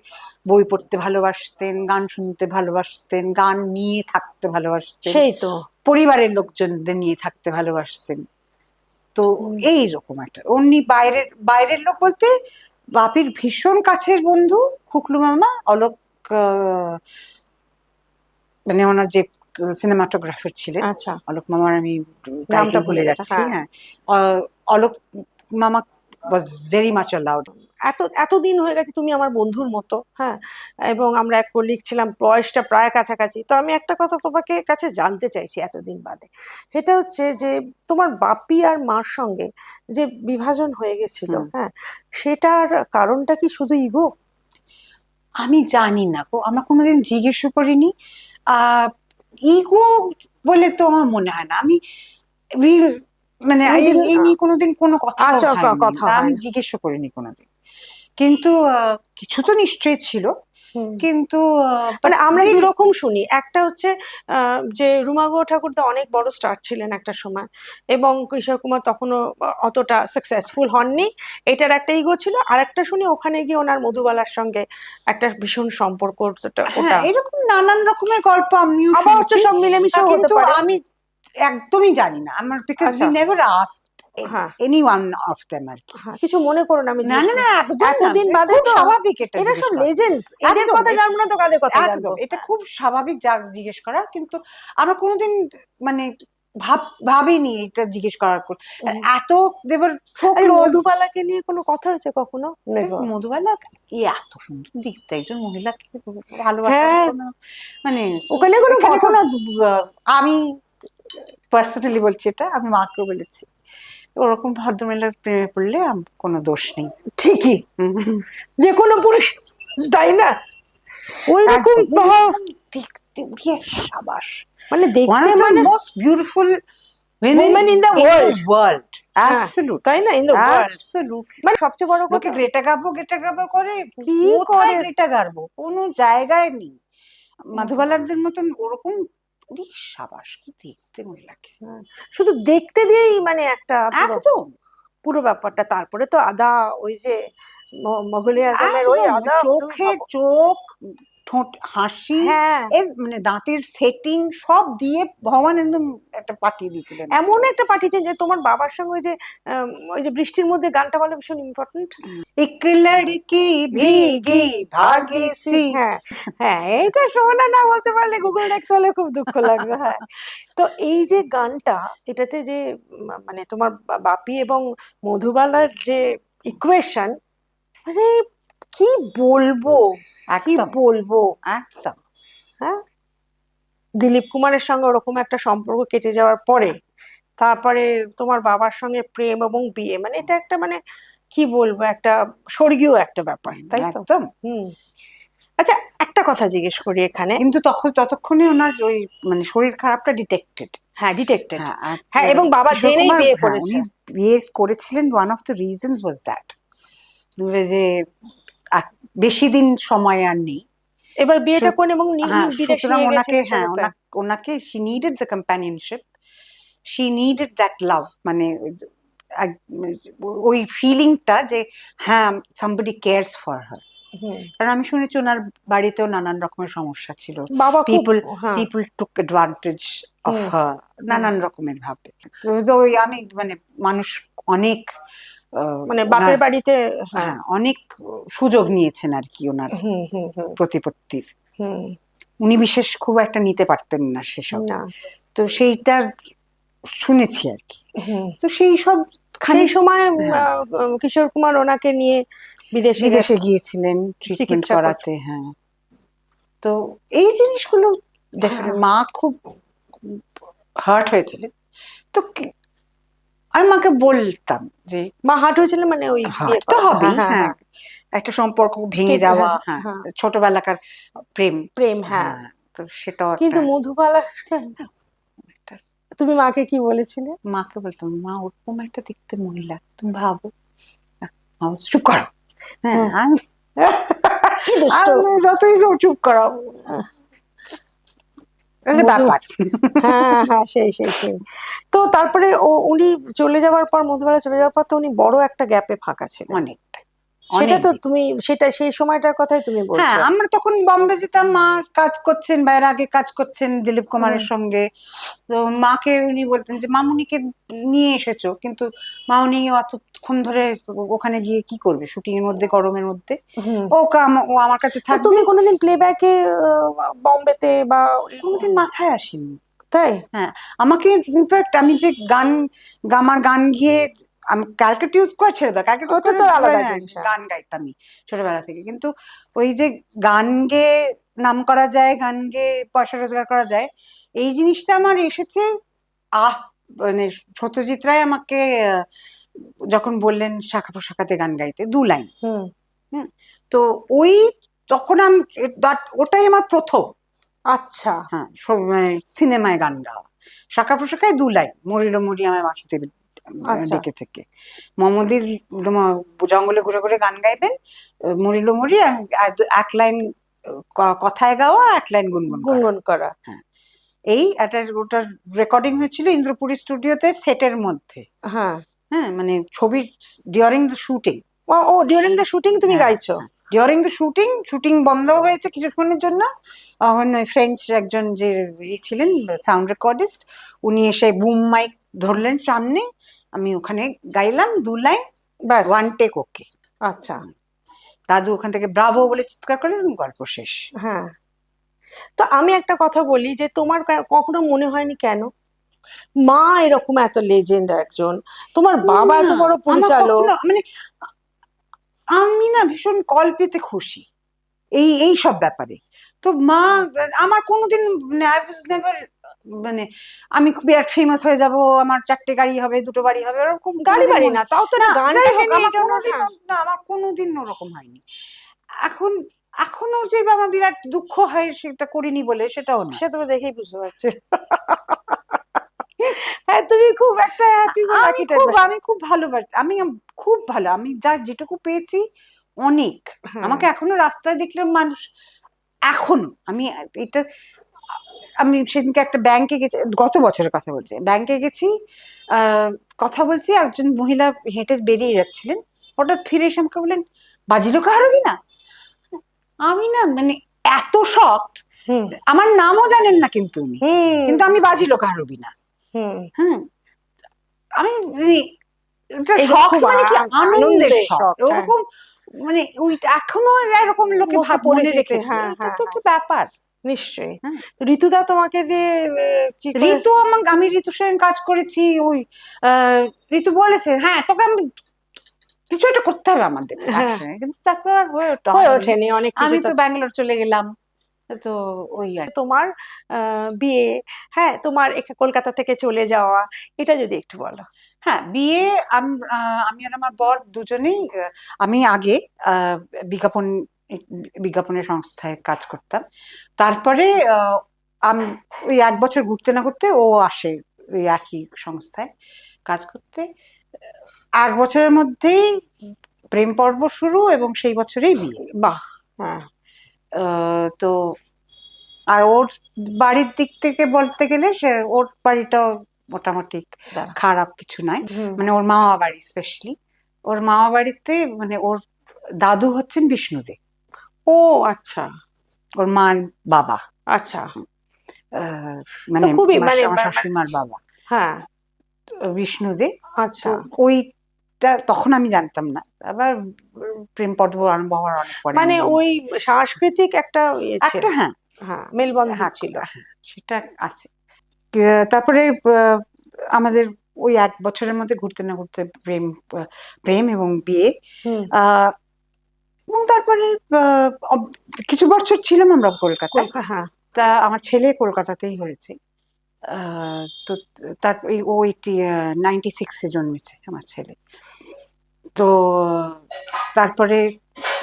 বই পড়তে ভালোবাসতেন, গান শুনতে ভালোবাসতেন, গান নিয়ে থাকতে ভালোবাসতেন, সেই তো। পরিবারের লোকজনদের নিয়ে থাকতে ভালোবাসতেন। তো হুম এইরকম একটা অমনি বাইরের বাইরের লোক বলতে বাপির ভীষণ কাছের বন্ধু খুকলু মামা, অলোক, আহ, মানে ওনার যে সিনেমাটোগ্রাফার ছিলেন, আচ্ছা, অলোক মামার আমি নামটা টাইটেল ভুলে ভুলে গেছে, যাচ্ছি। হ্যাঁ। হ্যাঁ, অলোক মামা ওয়াজ ভেরি মাচ অ্যালাউড। এতদিন হয়ে গেছে, তুমি আমার বন্ধুর মতো, হ্যাঁ। এবং আমরা এক কলিগ ছিলাম, বয়সটা প্রায় কাছাকাছি। তো আমি একটা কথা তোমাকে কাছে জানতে চাইছি এতদিন বাদে, সেটা হচ্ছে যে তোমার বাপি আর মার সঙ্গে যে বিভাজন হয়ে গেছিল, হ্যাঁ, সেটার কারণটা কি শুধু ইগো? আমি জানি না গো, আমরা কোনোদিন জিজ্ঞেসও করিনি। আহ ইগো বলে তো আমার মনে হয় না। we- মানে ইউ ডিডন্ট, এই নিয়ে কোনোদিন কোনো কথাও আচ্ছা, হয়নি, কথা বা হয় আমি না। জিজ্ঞেসও করিনি কোনোদিন। কিন্তু কিছু তো নিশ্চয়ই ছিল। হুম। কিন্তু মানে আমরা যে দুরকম শুনি, একটা হচ্ছে যে রুমা গো ঠাকুরদা অনেক বড় স্টার ছিলেন একটা সময়, এবং কিশোর কুমার তখনও অতটা সাকসেসফুল হননি, এটার একটা ইগো ছিল। আর একটা শুনি ওখানে গিয়ে ওনার মধুবালার সঙ্গে একটা ভীষণ সম্পর্ক, ওটা হ্যাঁ, ওটা। এরকম নানান রকমের গল্প আমিও আবার হচ্ছে শুনেছি। সব মিলেমিশেও হতে কিন্তু পারে। আমি একদমই জানি না আমার, বিকজ উই আচ্ছা, নেভার আস্কড হ্যাঁ any one of them are কি। হ্যাঁ, কিছু মনে করো না, আমি না জিজ্ঞেস না না, করি। একদম না, এতদিন বাদে খুব তো, স্বাভাবিক এটা এরা জিজ্ঞেস সব করা। লেজেন্ডস, এদের একদম কথা জানবো না তো কাদের কথা জানবো? একদম এটা খুব স্বাভাবিক যা জিজ্ঞেস করা। কিন্তু আমরা কোনোদিন মানে ভাবিনি এটা জিজ্ঞেস করার পর। এত দেবার সো এই ক্লোজ। মধুবালাকে নিয়ে কোনো কথা হয়েছে কখনো? Never. মধুবালা এত সুন্দর দেখতে একজন মহিলাকে ভালোবাসার হ্যাঁ, কোনো মানে ওখানে কোনো এখানে কথা কোনো আমি পার্সোনালি বলছি, এটা আমি মাকেও বলেছি, ওরকম ভদ্রমহিলার প্রেমে পড়লে কোনো দোষ নেই। ঠিকই, হুম। যে কোনো পুরুষ, তাই না? ওই রকম একদম দেখতে সাবাস, মানে one দেখতে of the মানে most beautiful women in the world. হ্যাঁ, Absolutely. তাই না? In the world. Absolutely. মানে সবচেয়ে বড় লোকে কথা গ্রেটা গাবো করে, কি কোথায় করে? গ্রেটা গাবো, কোনো জায়গায় নেই। মধুবালাদের মতন ওরকম সাবাস, কি দেখতে মহিলাকে, হ্যাঁ, শুধু দেখতে দিয়েই মানে একটা একদম পুরো ব্যাপারটা। তারপরে তো আদা, ওই যে মোগলে আজমের ওই একদম আদা, তুমি চোখে ভাবো। চোখ, ঠোঁট হাসি, হ্যাঁ, এর মানে দাঁতের সেটিং সব দিয়ে ভগবান একদম একটা পাঠিয়ে দিয়েছিলেন। এমন একটা পাঠিয়েছেন যে তোমার বাবার সঙ্গে ওই যে বৃষ্টির মধ্যে গানটা বলে ভীষণ ইম্পর্টেন্ট। এক লড়কি ভীগি ভাগি সি। হ্যাঁ হ্যাঁ, এইটা শোনা না বলতে পারলে গুগল দেখতে হলে খুব দুঃখ লাগবে। হ্যাঁ, তো এই যে গানটা, এটাতে যে মানে তোমার বাপি এবং মধুবালার যে ইকুয়েশন, মানে কি বলবো, কি একদম বলবো। একদম হ্যাঁ, দিলীপ কুমারের সঙ্গে ওরকম একটা সম্পর্ক কেটে যাওয়ার পরে তারপরে তোমার বাবার সঙ্গে প্রেম এবং বিয়ে, মানে এটা একটা মানে কি বলবো, একটা স্বর্গীয় একটা ব্যাপার, তাই তো? একদম। হুম। আচ্ছা, একটা কথা জিজ্ঞেস করি এখানে। কিন্তু ততক্ষণে ওনার ওই মানে শরীর খারাপটা ডিটেক্টেড। হ্যাঁ, ডিটেক্টেড। হ্যাঁ আর হ্যাঁ, এবং বাবা কিশোর জেনেই কুমার, বিয়ে হ্যাঁ, করেছে। উনি বিয়ে করেছিলেন, one of the reasons was that, যে বেশি দিন সময় আর নেই। এবার বিয়েটা কোন এবং হ্যাঁ, বিদেশে সুতরাং নিয়ে ওনাকে, গেছিলেন হ্যাঁ সাজাতে। ওনাকে she needed the companionship, she needed that love, মানে ওই ফিলিংটা যে হ্যাঁ সামবডি কেয়ারস ফর হার। হুম। কারণ আমি শুনেছি ওনার বাড়িতেও নানান রকমের সমস্যা ছিল, বাবা খুব, পিপল হ্যাঁ। পিপল টুক অ্যাডভান্টেজ অফ হুম। হার, নানান রকমের ভাবে। তো ওই আমি মানে মানুষ অনেক মানে বাপের বাড়িতে, হ্যাঁ। হ্যাঁ অনেক সুযোগ নিয়েছেন আর কি ওনার হুম হুম হুম প্রতিপত্তির। হুম। উনি বিশেষ খুব একটা নিতে পারতেন না সেসব, না। তো সেইটা শুনেছি আর কি। হুম। তো সেই সব সেই সময় হ্যাঁ, কিশোর কুমার ওনাকে নিয়ে বিদেশে গিয়েছিলেন ট্রিটমেন্ট চিকিৎসা করাতে। হ্যাঁ, তো এই জিনিসগুলো হ্যাঁ। মা খুব হার্ট হয়েছিলেন। তো আমি মাকে বলতাম যে মা হার্ট হয়েছিল মানে ওই বিয়ে হার্ট তো করা, হবেই, হ্যাঁ হ্যাঁ, হ্যাঁ। একটা সম্পর্ক ভেঙে যাওয়া, হ্যাঁ হ্যাঁ, ছোটবেলাকার প্রেম, প্রেম, হ্যাঁ। হ্যাঁ, তো সেটাও কিন্তু একটা মধুবালা, তুমি মাকে কি বলেছিলে? মাকে বলতাম, মা ওরকম একটা দেখতে মহিলা তুমি ভাবো, মা বলতো, চুপ করো। হ্যাঁ, আমি কি দুষ্ট। যতই চুপ করো ব্যাপার। হ্যাঁ হ্যাঁ, সেই সেই সেই। তো তারপরে উনি চলে যাওয়ার পর, মধুবালা চলে যাওয়ার পর তো উনি বড় একটা গ্যাপে ফাঁকা ছিলেন। অনেকটা, সেটা তো অনেক। তুমি, সেটা সেই সময়টার কথাই তুমি হ্যাঁ, বলছো। আমরা তখন বম্বে যেতাম, মা কাজ করছেন, বাইরে আগে কাজ করছেন দিলীপ কুমারের হুম। সঙ্গে। তো মাকে উনি বলতেন যে মামুনিকে নিয়ে এসেছো, কিন্তু মামুনি অতক্ষণ ধরে ওখানে গিয়ে কি করবে শুটিং এর মধ্যে, গরমের মধ্যে, হুম। ও আমার কাছে তো থাকবে। তুমি কোনোদিন প্লেব্যাকে বম্বেতে বা কোনোদিন মাথায় আসেনি। তাই? হ্যাঁ, আমাকে ইনফ্যাক্ট আমি যে আমার গান গিয়ে আমি ক্যালকাটা করে ছেড়ে দাও, ক্যালকাটা ওটা তো আলাদা হ্যাঁ, জিনিস। গান গাইতামই ছোটবেলা থেকে, কিন্তু ওই যে গান গেয়ে নাম করা যায়, গান গেয়ে পয়সা রোজগার করা যায়, এই জিনিসটা আমার এসেছে আহ মানে সত্যজিৎ রায় আমাকে যখন বললেন শাখা প্রশাখাতে গান গাইতে 2 লাইন, হুম। হ্যাঁ, তো ওই তখন আমি ওটাই আমার প্রথম, আচ্ছা। হ্যাঁ, মানে সিনেমায় গান গাওয়া। শাখা প্রশাখায় 2 লাইন, মরিল মরি আমায় বাঁশিতে আচ্ছা। ডেকেছে কে, মোহাম্মদীর জঙ্গলে ঘুরে ঘুরে গান গাইবেন, মরিল মরি, 1 লাইন কথায় গাওয়া, 1 লাইন গুনগুন করা। গুনগুন করা। হ্যাঁ, এই একটা ওটার রেকর্ডিং হয়েছিল ইন্দ্রপুরী স্টুডিওতে, সেটের মধ্যে। হ্যাঁ। হ্যাঁ, মানে ছবির ডিউরিং দ্য শুটিং। ও, ডিউরিং দ্য শুটিং তুমি গাইছো? ডিউরিং দ্য শুটিং বন্ধ হয়েছে কিছুক্ষণের জন্য, ফ্রেঞ্চ একজন যে ছিলেন সাউন্ড রেকর্ডিস্ট, উনি এসে বুম মাইক ধরলেন সামনে, আমি ওখানে গাইলাম 2 লাইন, ব্যাস। 1 টেক, ওকে। আচ্ছা। দাদু ওখান থেকে ব্রাভো বলে চিৎকার করলেন, গল্প শেষ। হ্যাঁ। তো আমি একটা কথা বলি যে তোমার কখনো মনে হয়নি কেন মা এরকম এত লেজেন্ড একজন, তোমার বাবা এত না, বড় আমার পরিচালক। কখনো মানে আমি না ভীষণ কল পেতে খুশি এই সব ব্যাপারে। তো মা আমার কোনোদিন মানে আই ওয়াজ নেভার মানে আমি খুব বিরাট ফেমাস হয়ে যাব, আমার 4টে গাড়ি হবে, 2টো বাড়ি হবে, ওরকম গাড়ি কোনোদিন বাড়ি মনে না, তাও তো না। একটা যাই গানটাকে হোক নিয়ে আমার কেন, কোনোদিন হ্যাঁ। না, আমার কোনোদিন ওরকম হয়নি। এখন এখনো যে আমার বিরাট দুঃখ হয় সেটা করিনি বলে, সেটাও না। সে তো দেখেই বুঝতে পারছি। হ্যাঁ, তুমি খুব একটা হ্যাপি গো লাকি টাইপের। আমি খুব ভালোবাসি, খুব ভালো, আমি যা যেটুকু পেয়েছি অনেক। হ্যাঁ। আমাকে এখনো রাস্তায় দেখলে মানুষ, এখনো আমি এটা, আমি সেদিনকে একটা ব্যাংকে গেছি, গত বছরের কথা বলছি, ব্যাংকে গেছি, আহ কথা বলছি, একজন মহিলা হেঁটে বেরিয়ে যাচ্ছিলেন, হঠাৎ ফিরে এসে আমাকে বললেন, বাজি লোকা হারবি না। আমি না মানে এত শকড, হুম আমার নামও জানেন না কিন্তু উনি, হুম কিন্তু আমি বাজি লোকা হারবি না। হুম। হ্যাঁ, আমি মানে এটা এগুলো শখ খুব মানে কি আনন্দের আনন্দের শখ, শখ, হ্যাঁ। ওরকম মানে ওই এখনো এরকম লোকে মুখে মনে পরিচিতি, রেখেছে, হ্যাঁ এটা হ্যাঁ তো হ্যাঁ, একটা ব্যাপার। নিশ্চয়ই। হ্যাঁ, তো ঋতুদা তোমাকে দিয়ে কি করে? ঋতু আমি ঋতুর সঙ্গে কাজ করেছি, ওই ঋতু বলেছে হ্যাঁ তোকে আমি কিছু একটা করতে হবে আমাদের হ্যাঁ, একসঙ্গে, কিন্তু তারপর আর হয়ে হয়নি। ওঠেনি অনেক কিছু। আমি তো ব্যাঙ্গালোর চলে গেলাম, তো ওই আর কি। তোমার বিয়ে, হ্যাঁ, তোমার কলকাতা থেকে চলে যাওয়া, এটা যদি একটু বলো। হ্যাঁ, বিয়ে আমি আর আমার বর দুজনেই আমি আগে আহ, বিজ্ঞাপন বিজ্ঞাপনের সংস্থায় কাজ করতাম। তারপরে আমি ওই 1 বছর ঘুরতে না ঘুরতে ও আসে ওই একই সংস্থায় কাজ করতে। 1 বছরের মধ্যেই প্রেম পর্ব শুরু এবং সেই বছরেই বিয়ে। বাহ। হ্যাঁ। তো আর ওর বাড়ির দিক থেকে বলতে গেলে সে ওর বাড়িটাও মোটামুটি দাঁড়া। খারাপ কিছু নয়, হুম। মানে ওর মামা বাড়ি স্পেশালি, ওর মামা বাড়িতে মানে ওর দাদু হচ্ছেন বিষ্ণুদে, ও আচ্ছা ওর মার বাবা, আচ্ছা। তো মানে খুবই মানে আমার শাশুড়ি মার বাবা হ্যাঁ। বিষ্ণুদে। তো আচ্ছা। ওইটা তখন আমি জানতাম না, আবার প্রেম পর্ব আরম্ভ হওয়ার অনেক পরে মানে আমি জানি। ওই সাংস্কৃতিক একটা ইয়ে ছিল, একটা হ্যাঁ, হ্যাঁ, মেলবন্ধন হ্যাঁ ছিল। হ্যাঁ, সেটা আছে। তারপরে আমাদের ওই 1 বছরের মধ্যে ঘুরতে না ঘুরতে প্রেম এবং বিয়ে। হুম। আহ, এবং তারপরে কিছু বছর ছিলাম আমরা কলকাতায়। কলকাতা, হ্যাঁ। তা আমার ছেলে কলকাতাতেই হয়েছে। তো তার ও 96-এ জন্মেছে আমার ছেলে। তো তারপরে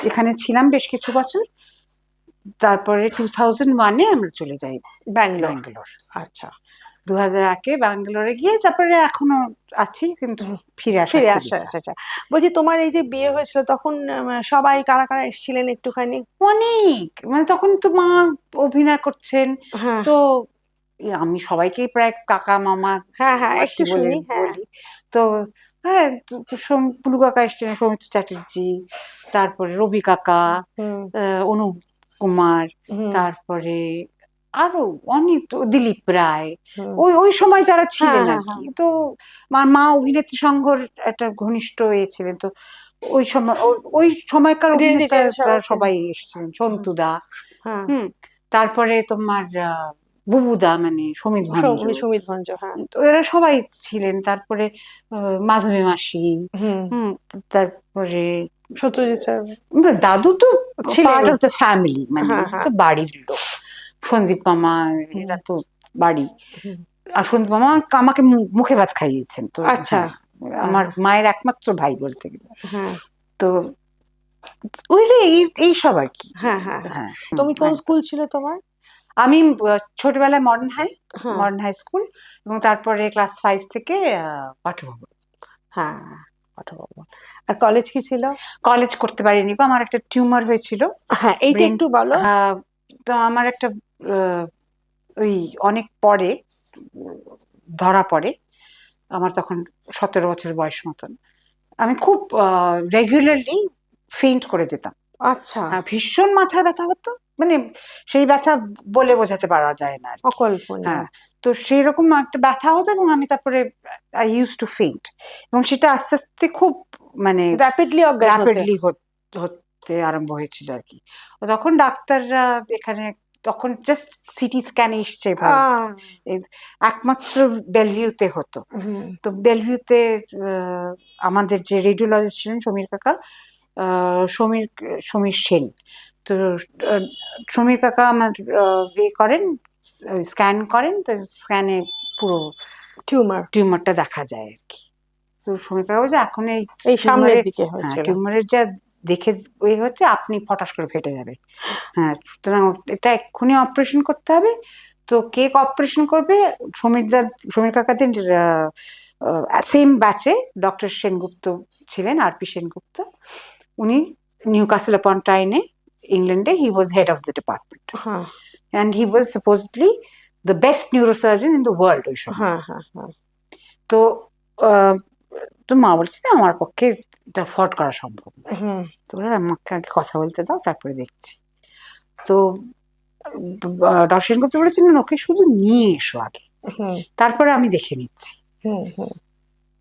এখানে ছিলাম বেশ কিছু বছর, তারপরে 2001-এ আমরা চলে যাই ব্যাঙ্গালোর। ব্যাঙ্গালোর। আচ্ছা। 2001-এ ব্যাঙ্গালোরে গিয়ে তারপরে এখনো আছি, কিন্তু হুম, ফিরে আসার ফিরে খুব আসা, ইচ্ছা। আচ্ছা আচ্ছা। বলছি, তোমার এই যে বিয়ে হয়েছিল তখন সবাই কারা কারা এসেছিলেন একটুখানি? অনেক, মানে তখন তো মা অভিনয় করছেন, হ্যাঁ তো আমি সবাইকেই প্রায় কাকা মামা হ্যাঁ হ্যাঁ, মাসি একটু বলে শুনি, হ্যাঁ। বলি। তো হ্যাঁ, পুলু কাকা এসছেন, সৌমিত্র চ্যাটার্জি, তারপরে রবি কাকা, হুম অনুপ কুমার, হুম তারপরে আরো অনেক, দিলীপ রায়, হুম। ওই ওই সময় যারা হ্যাঁ ছিলেন আর হ্যাঁ কি। হ্যাঁ। তো মা অভিনেত্রী সংঘর একটা ঘনিষ্ঠ ছিলেন, তো ওই সময় ওই সময়কার রিয়েলিটি চ্যানেল অভিনেতা সবাই ছিল। সবাই এসেছিলেন, হুম, সন্তুদা। হ্যাঁ। হুম, তারপরে তোমার বুবুদা মানে সমীর ভঞ্জ, সুমিত ভঞ্জ, হ্যাঁ। তো এরা সবাই ছিলেন। তারপরে মাধবী মাসি। হুম। হুম, তারপরে সত্যজিৎ রায় দাদু তো পার্ট ছিলেনই। অফ দ্য ফ্যামিলি, মানে হ্যাঁ ওরা হ্যাঁ। তো বাড়ির লোক। সন্দীপ মামা, হুম এরা তো বাড়ি। হুম। আর সন্দীপ মামা আমাকে মুখে ভাত খাইয়েছেন তো। আচ্ছা। হ্যাঁ, হ্যাঁ আমার মায়ের একমাত্র ভাই বলতে গেলে। হ্যাঁ তো ওই যে এই সব আর কি। হ্যাঁ হ্যাঁ হ্যাঁ। হ্যাঁ, তুমি কোন একদম। স্কুল ছিল তোমার? আমি ছোটবেলায় হ্যাঁ মডার্ন হাই স্কুল, এবং তারপরে ক্লাস 5 থেকে পাঠভবন। হ্যাঁ, পাঠভবন। আর কলেজ কি ছিল? কলেজ করতে পারিনি গো, আমার একটা টিউমার হয়েছিল হ্যাঁ, এইটা ব্রেন। একটু বলো। হ্যাঁ, তো আমার একটা আহ, ওই অনেক পরে ধরা পড়ে, আমার তখন 17 বছর বয়স মতন। আমি খুব রেগুলারলি ফেইন্ট করে যেতাম। আচ্ছা। ভীষণ মাথায় ব্যথা হতো, মানে সেই ব্যথা বলে বোঝাতে পারা যায় না আর কি। অকল্পনীয়। হ্যাঁ, তো সেই রকম একটা ব্যথা হতো এবং আমি তারপরে আই ইউজ টু ফেইন্ট, এবং সেটা আস্তে আস্তে খুব মানে র্যাপিডলি অজ্ঞান হতে। র্যাপিডলি হতে আরম্ভ হয়েছিল আর কি। তখন ডাক্তাররা এখানে তখন জাস্ট সিটি স্ক্যানে এসছে ভারত। একমাত্র বেলভিউতে হতো। তো বেলভিউতে আমাদের যে রেডিওলজিস্ট ছিলেন সমীর কাকা, সমীর সমীর সেন, তো সমীর কাকা আমার করেন, স্ক্যান করেন, তো স্ক্যানে পুরো টিউমারটা দেখা যায় আর কি। তো সমীর কাকা বলছে এখন এই সামনের দিকে হয়েছিল, টিউমারের যা দেখে ওই হচ্ছে, আপনি ফটাস করে ফেটে যাবে। হ্যাঁ, সুতরাং এটা এক্ষুনি অপারেশন করতে হবে। তো কে অপারেশন করবে? সমীর কাকাদের সেম ব্যাচে ডক্টর সেনগুপ্ত ছিলেন, আরপি সেনগুপ্ত। উনি নিউ ক্যাসল আপন টাইনে ইংল্যান্ডে, he was head of the department, and he was supposedly the best neurosurgeon in the world ওই সময়। তো তো মা বলছে না আমার পক্ষে এটা ফট করা সম্ভব না। তো আমাকে আগে কথা বলতে দাও, তারপরে দেখছি। তো ডক্টর সেনগুপ্ত বলেছিলেন ওকে শুধু নিয়ে এসো আগে, তারপরে আমি দেখে নিচ্ছি।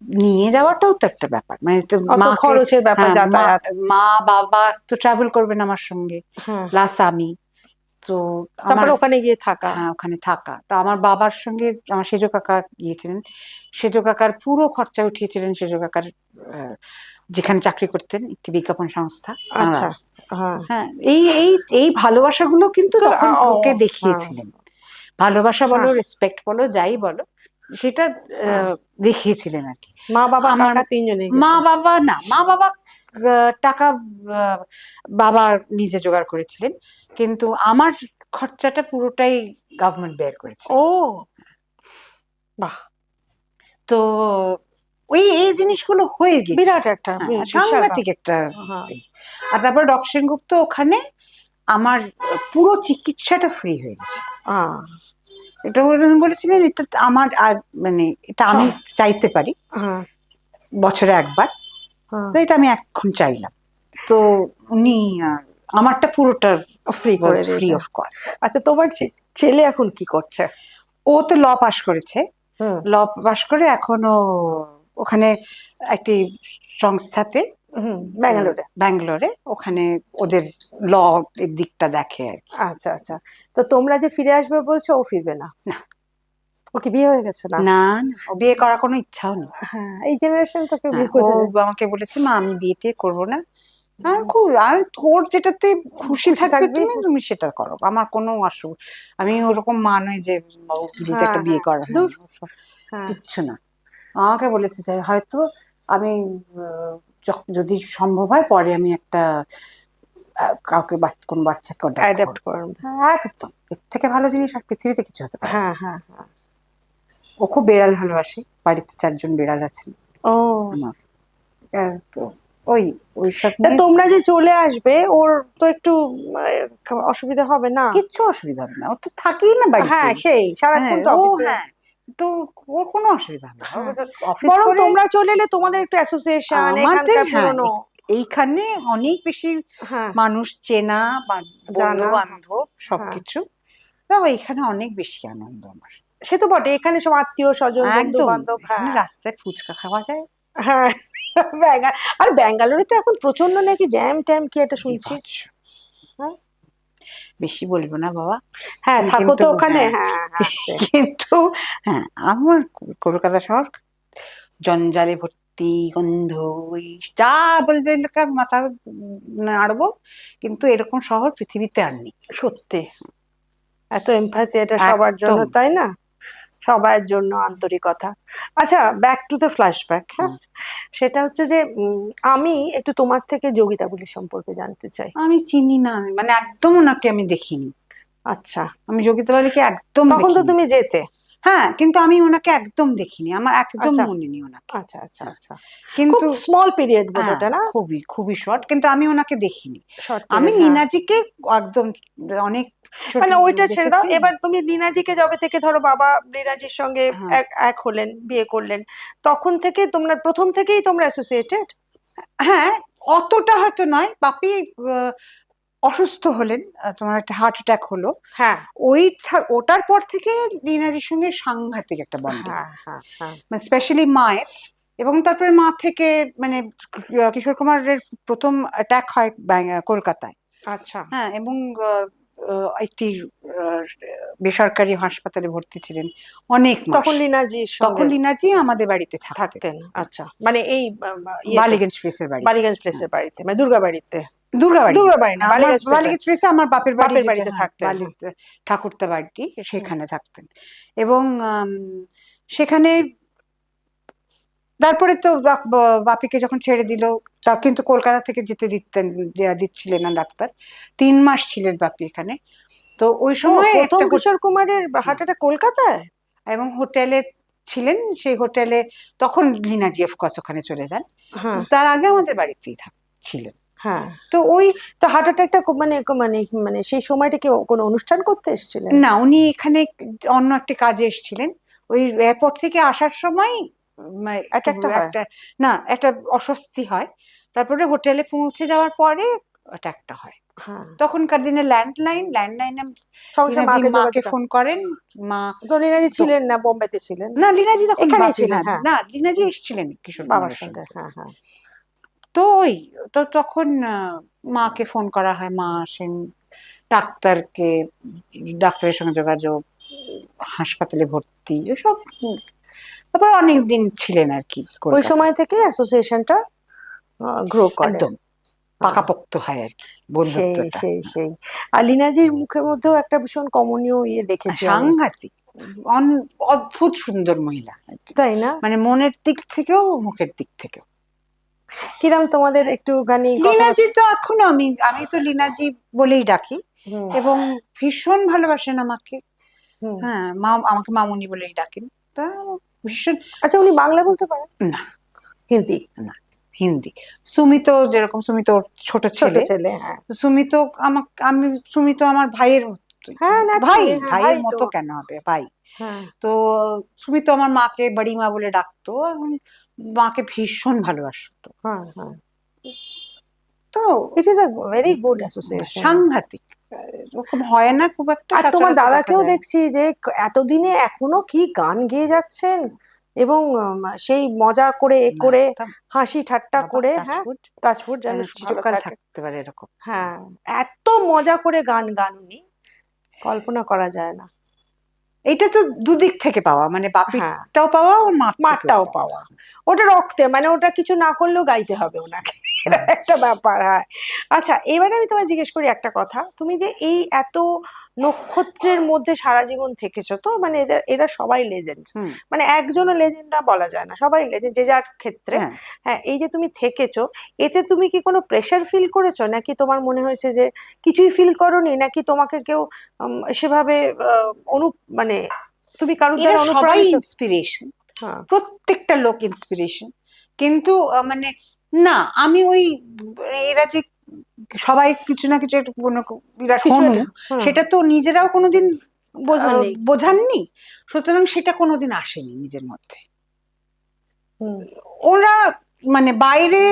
নিয়ে যাওয়াটাও তো একটা ব্যাপার, মানে তো খরচের ব্যাপার, যাতায়াত, মা বাবা তো ট্রাভেল করবেন আমার সঙ্গে, প্লাস আমি। তো তারপরে ওখানে গিয়ে থাকা, হ্যাঁ ওখানে থাকা। তো আমার বাবার সঙ্গে আমার সেজো কাকা গিয়েছিলেন, সেজো কাকার পুরো খরচা উঠিয়েছিলেন সেজো কাকার যেখানে চাকরি করতেন, একটি বিজ্ঞাপন সংস্থা। আচ্ছা, হ্যাঁ, এই এই এই ভালোবাসাগুলো কিন্তু তখন ওকে দেখিয়েছিলেন। ভালোবাসা বলো, রেসপেক্ট বলো, যাই বলো, সেটা দেখিয়েছিলেন আর কি। মা বাবা কাকা তিনজনে? মা বাবা না, মা বাবা টাকা বাবা নিজে জোগাড় করেছিলেন, কিন্তু আমার খরচাটা পুরোটাই গভর্নমেন্ট বের করেছে। ও বাহ! তো এই জিনিসগুলো হয়ে গেছে, বিরাট একটা সাংঘাতিক একটা। আর তারপর ডক্টর সেনগুপ্ত ওখানে আমার পুরো চিকিৎসাটা ফ্রি হয়ে গেছে। এটা বলেছিলেন এটা আমার, মানে এটা আমি চাইতে পারি বছরে একবার, তো এটা আমি এখন চাইলাম। তো উনি আমারটা পুরোটা ফ্রি করে, ফ্রি অফ কস্ট। আচ্ছা, তোমার ছেলে এখন কি করছে? ও তো ল পাশ করেছে, ল পাশ করে এখনো ওখানে একটি সংস্থাতে, ব্যাঙ্গালোরে ওখানে ওদের ল এর দিকটা দেখে আর কি। আচ্ছা আচ্ছা। তো তোমরা যে ফিরে আসবে বলছো, ও ফিরবে না? না, ও কি বিয়ে হয়ে গেছে? না না, ও বিয়ে করার কোনো ইচ্ছাও নেই। হ্যাঁ, এই জেনারেশন তো কেউ বিয়ে করতে, আমাকে বলেছে মা আমি বিয়ে করবো না। আর তোর যেটাতে খুশি থাকবে তুমি সেটা করো, আমার কোনো আমি ওরকম মা নই যে একটা বিয়ে করা, কিচ্ছু না। আমাকে বলেছে যে হয়তো আমি যদি সম্ভব হয় পরে আমি একটা কাউকে কোনো বাচ্চাকে অ্যাডপ্ট করব। একদম, এর থেকে ভালো জিনিস আর পৃথিবীতে কিছু হতে পারে। ও খুব বেড়াল ভালোবাসে, বাড়িতে 4 জন বেড়াল আছেন। আমার তো ওই সাথে তোমরা যে চলে আসবে, ওর তো একটু অসুবিধা হবে না? কিচ্ছু অসুবিধা হবে না, ও তো থাকেই না বাড়িতে। হ্যাঁ, সেই সারাক্ষণ তো অফিসে। তো ওর কোনো অসুবিধা হবে না, বরং তোমরা চলে এলে তোমাদের একটু অ্যাসোসিয়েশন, এখানকার পুরনো, এইখানে অনেক বেশি মানুষ চেনা, বন্ধু বান্ধব সবকিছু, তো এইখানে অনেক বেশি আনন্দ আমার। সে তো বটে, এখানে সব আত্মীয় স্বজন, বন্ধু বান্ধব, রাস্তায় ফুচকা খাওয়া যায়। হ্যাঁ, আর ব্যাঙ্গালোরে তো এখন প্রচন্ড নাকি জ্যাম ট্যাম কি একটা শুনছি। বেশি বলবো না বাবা। হ্যাঁ, থাকো তো ওখানে। কিন্তু হ্যাঁ, আমার কলকাতা শহর জঞ্জালে ভর্তি, গন্ধ, যা বলবে মাথা নাড়বো, কিন্তু এরকম শহর পৃথিবীতে আর নেই। সত্যি, এত এমপ্যাথি, এটা সবার জন্য, তাই না? সবার জন্য আন্তরিকতা। আচ্ছা, ব্যাক টু দ্য ফ্ল্যাশব্যাক। হ্যাঁ, সেটা হচ্ছে যে আমি একটু তোমার থেকে যোগিতাগুলি সম্পর্কে জানতে চাই। আমি চিনি না, মানে একদম ওনাকে আমি দেখিনি। আচ্ছা, আমি যোগিতা বালিকে একদম, তখন তো তুমি যেতে। হ্যাঁ, কিন্তু আমি ওনাকে একদম দেখিনি, আমার একদম মনে নেই ওনাকে। আচ্ছা আচ্ছা আচ্ছা, কিন্তু স্মল পিরিয়ড বোধহয়, না? খুবই খুবই শর্ট, কিন্তু আমি ওনাকে দেখিনি। আমি নীনাজিকে একদম অনেক, মানে ওইটা ছেড়ে দাও, এবার তুমি নীনাজিকে যবে থেকে ধরো বাবা নীনাজির সঙ্গে এক হলেন, বিয়ে করলেন, তখন থেকে তোমরা প্রথম থেকেই তোমরা অ্যাসোসিয়েটেড? হ্যাঁ, অতটা হয়তো নয়। বাপি অসুস্থ হলেন, তোমার একটা হার্ট অ্যাটাক হলো, হ্যাঁ, ওটার পর থেকে নীনাজির সঙ্গে সাংঘাতিক একটা বন্ডিং, মানে স্পেশালি মায়ের। এবং তারপরে মা থেকে, মানে কিশোর কুমারের প্রথম অ্যাটাক হয় কলকাতায়। আচ্ছা, হ্যাঁ, এবং একটি বেসরকারি হাসপাতালে ভর্তি ছিলেন অনেক মাস। তখন লীনাজির তখন সঙ্গে লীনাজি আমাদের বাড়িতে থাকতেন, থাকতেন। আচ্ছা, মানে এই ইয়েতে, বালিগঞ্জ প্রেসের বাড়ি, বালিগঞ্জ প্লেসের বাড়িতে, মানে দুর্গা বাড়িতে। দুর্গাবাড়ি। দুর্গা বাড়ি না, আমার বালিগঞ্জ প্লেসে। বালিগঞ্জ প্রেসে আমার বাপের বাড়ি, বাপের যেটা, বাড়িতে হ্যাঁ, থাকতেন, হ্যাঁ। বালিতে ঠাকুরতা বাড়িটি, সেখানে থাকতেন। এবং সেখানে তারপরে তো বাপিকে যখন ছেড়ে দিল, তা কিন্তু কলকাতা থেকে যেতে দিচ্ছিলেন না ডাক্তার। 3 মাস ছিলেন বাপি এখানে। তো ওই ও, সময় প্রথম একটা কিশোর কুমারের হার্ট অ্যাটাক কলকাতায়? এবং হোটেলে ছিলেন, সেই হোটেলে তখন লীনাজি অফকোর্স ওখানে চলে যান, হ্যাঁ, তার আগে আমাদের বাড়িতেই ছিলেন। হ্যাঁ। তো ওই তো হার্ট অ্যাটাকটা মানে মানে মানে সেই সময়টা কি কোনো অনুষ্ঠান করতে এসেছিলেন? না, উনি এখানে অন্য একটা কাজে এসেছিলেন। ওই এয়ারপোর্ট থেকে আসার সময় অ্যাটাকটা হয়? একটা, না, একটা অস্বস্তি হয়, তারপরে হোটেলে পৌঁছে যাওয়ার পরে অ্যাটাকটা হয়। হ্যাঁ, তখনকার দিনে ল্যান্ডলাইনে সঙ্গে লীনাজি মাকে মাকে যোগাযোগ। ফোন করেন। মা তো লীনাজি তো ছিলেন না, বোম্বেতে ছিলেন? না, লীনাজি তখন এখানেই বাপি, ছিলেন, হ্যাঁ, হ্যাঁ। না, লীনাজি এসেছিলেন কিশোর বাবার কুমারের সঙ্গে, সঙ্গে। হ্যাঁ, হ্যাঁ। তো ওই, তো তখন মাকে ফোন করা হয়, মা আসেন, ডাক্তারকে, ডাক্তারের সঙ্গে যোগাযোগ, হাসপাতালে ভর্তি, এসব। তারপর অনেক দিন ছিলেন আর কি ওই কলকাতায়। সময় থেকে অ্যাসোসিয়েশনটা গ্রো করে। একদম পাকাপোক্ত হয় আর কি সেই বন্ধুত্বটা। সেই সেই আর লীনাজির মুখের মধ্যেও একটা ভীষণ কমনীয় ইয়ে দেখেছি আমি। সাংঘাতিক, অদ্ভুত সুন্দর মহিলা আর কি। তাই না? মানে মনের দিক থেকেও মুখের দিক থেকেও। কিরম তোমাদের একটুখানি কথা? লীনাজি তো এখনো আমি তো লীনাজি বলেই ডাকি, হুম, এবং ভীষণ ভালোবাসেন আমাকে। হুম। হ্যাঁ, আমাকে মামুনি বলেই ডাকেন। তা ভীষণ। আচ্ছা, উনি বাংলা বলতে পারেন? না, হিন্দি? না, হিন্দি। সুমিত, যেরকম সুমিত ওর ছোট ছোট ছেলে, ছেলে, হ্যাঁ। সুমিত সুমিত আমার ভাইয়ের মতোই। হ্যাঁ, ভাই, ন্যাচারালি, হ্যাঁ, ভাই ভাইয়ের তো। মতো কেন হবে, ভাই। হ্যাঁ, তো সুমিত আমার মাকে বড়ি মা বলে ডাকতো, এবং মাকে ভীষণ ভালোবাসতো। হ্যাঁ, হ্যাঁ। তো it is a very good association. সাংঘাতিক, ওরকম হয় না খুব একটা, আর তোমার সচরাচর দেখা দাদাকেও যায় না। দেখছি যে এতদিনে এখনো কি গান গেয়ে যাচ্ছেন, এবং সেই মজা করে না, করে, তা হাসি ঠাট্টা বাবা করে, হ্যাঁ। টাচউড টাচউড যেন যেন ভালো চিরকাল থাকে। থাকতে পারে এরকম। হ্যাঁ, এত মজা করে গান গান উনি, কল্পনা করা যায় না। এটা তো দুদিক থেকে পাওয়া, মানে হ্যাঁ, বাপিরটাও পাওয়া, ও মারটাও পাওয়া। ওটা রক্তে, মানে ওটা কিছু না করলেও গাইতে হবে ওনাকে, এরকম একটা ব্যাপার। হ্যাঁ। আচ্ছা, এবারে আমি তোমায় জিজ্ঞেস করি একটা কথা। তুমি যে এই এত নক্ষত্রের মধ্যে সারা জীবন থেকেছো, তো মানে এরা সবাই লেজেন্ড, হুম, মানে একজনও লেজেন্ড না বলা যায় না, সবাই লেজেন্ড যে যার ক্ষেত্রে। হ্যাঁ। হ্যাঁ, এই যে তুমি থেকেছো, এতে তুমি কি কোনো প্রেশার ফিল করেছো, নাকি তোমার মনে হয়েছে যে কিছুই ফিল করোনি, নাকি তোমাকে কেউ সেভাবে মানে তুমি কারোর এরা দ্বারা সবাই অনুপ্রাণিত? ইন্সপিরেশন, হ্যাঁ, প্রত্যেকটা লোক ইন্সপিরেশন। কিন্তু মানে না, আমি ওই, এরা যে সবাই কিছু না কিছু একটা কোনো বিরাট কিছু হনু, একটা, হ্যাঁ, সেটা তো নিজেরাও কোনোদিন বোঝা নেই। বোঝাননি, সুতরাং সেটা কোনোদিন আসেনি নিজের মধ্যে। হুম, ওরা মানে বাইরে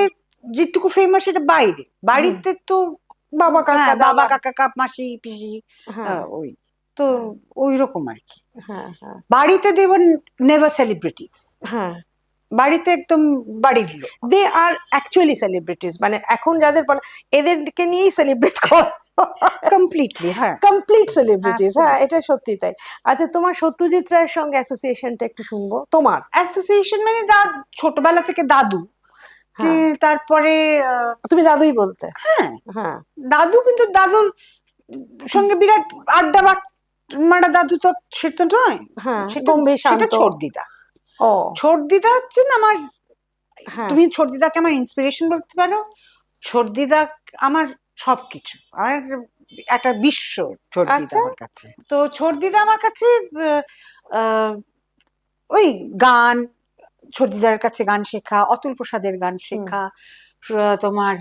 যেটুকু ফেমাস, সেটা বাইরে, বাড়িতে তো বাবা কাকা হ্যাঁ, বাবা দাদা। কাকা কাপ মাসি পিসি, হ্যাঁ, ওই তো, ওই রকম আর কি। হ্যাঁ, হ্যাঁ, বাড়িতে দেবর নেভার সেলিব্রিটিস, হ্যাঁ। বাড়িতে একদম বাড়ির লোক। দে আর অ্যাকচুয়ালি সেলিব্রিটিস, মানে এখন যাদের বলে এদেরকে নিয়েই সেলিব্রেট করা, কমপ্লিটলি, হ্যাঁ, কমপ্লিট সেলিব্রিটিস। হ্যাঁ, absolutely. এটা সত্যি তাই। আচ্ছা, তোমার সত্যজিৎ রায়ের সঙ্গে অ্যাসোসিয়েশনটা একটু শুনবো তোমার। অ্যাসোসিয়েশন মানে ছোটবেলা থেকে দাদু, হ্যাঁ, তারপরে তুমি দাদুই বলতে? হ্যাঁ, হ্যাঁ, দাদু, কিন্তু দাদুর সঙ্গে বিরাট আড্ডা মারা দাদু তো সেটা নয়, হ্যাঁ, সেটা গম্ভীর সেটা শান্ত। ছোট দিদা। ও, ছোট দিদা হচ্ছেন আমার, হ্যাঁ, তুমি ছোট দিদাকে আমার ইন্সপিরেশন বলতে পারো। ছোট দিদা আমার সবকিছু, আমার একটা বিশ্ব ছোট দিদা আচ্ছা, আমার কাছে। তো ছোট দিদা আমার কাছে আহ, আহ, ওই গান, ছোট দিদার কাছে গান শেখা, অতুল প্রসাদের গান হুম, শেখা, তোমার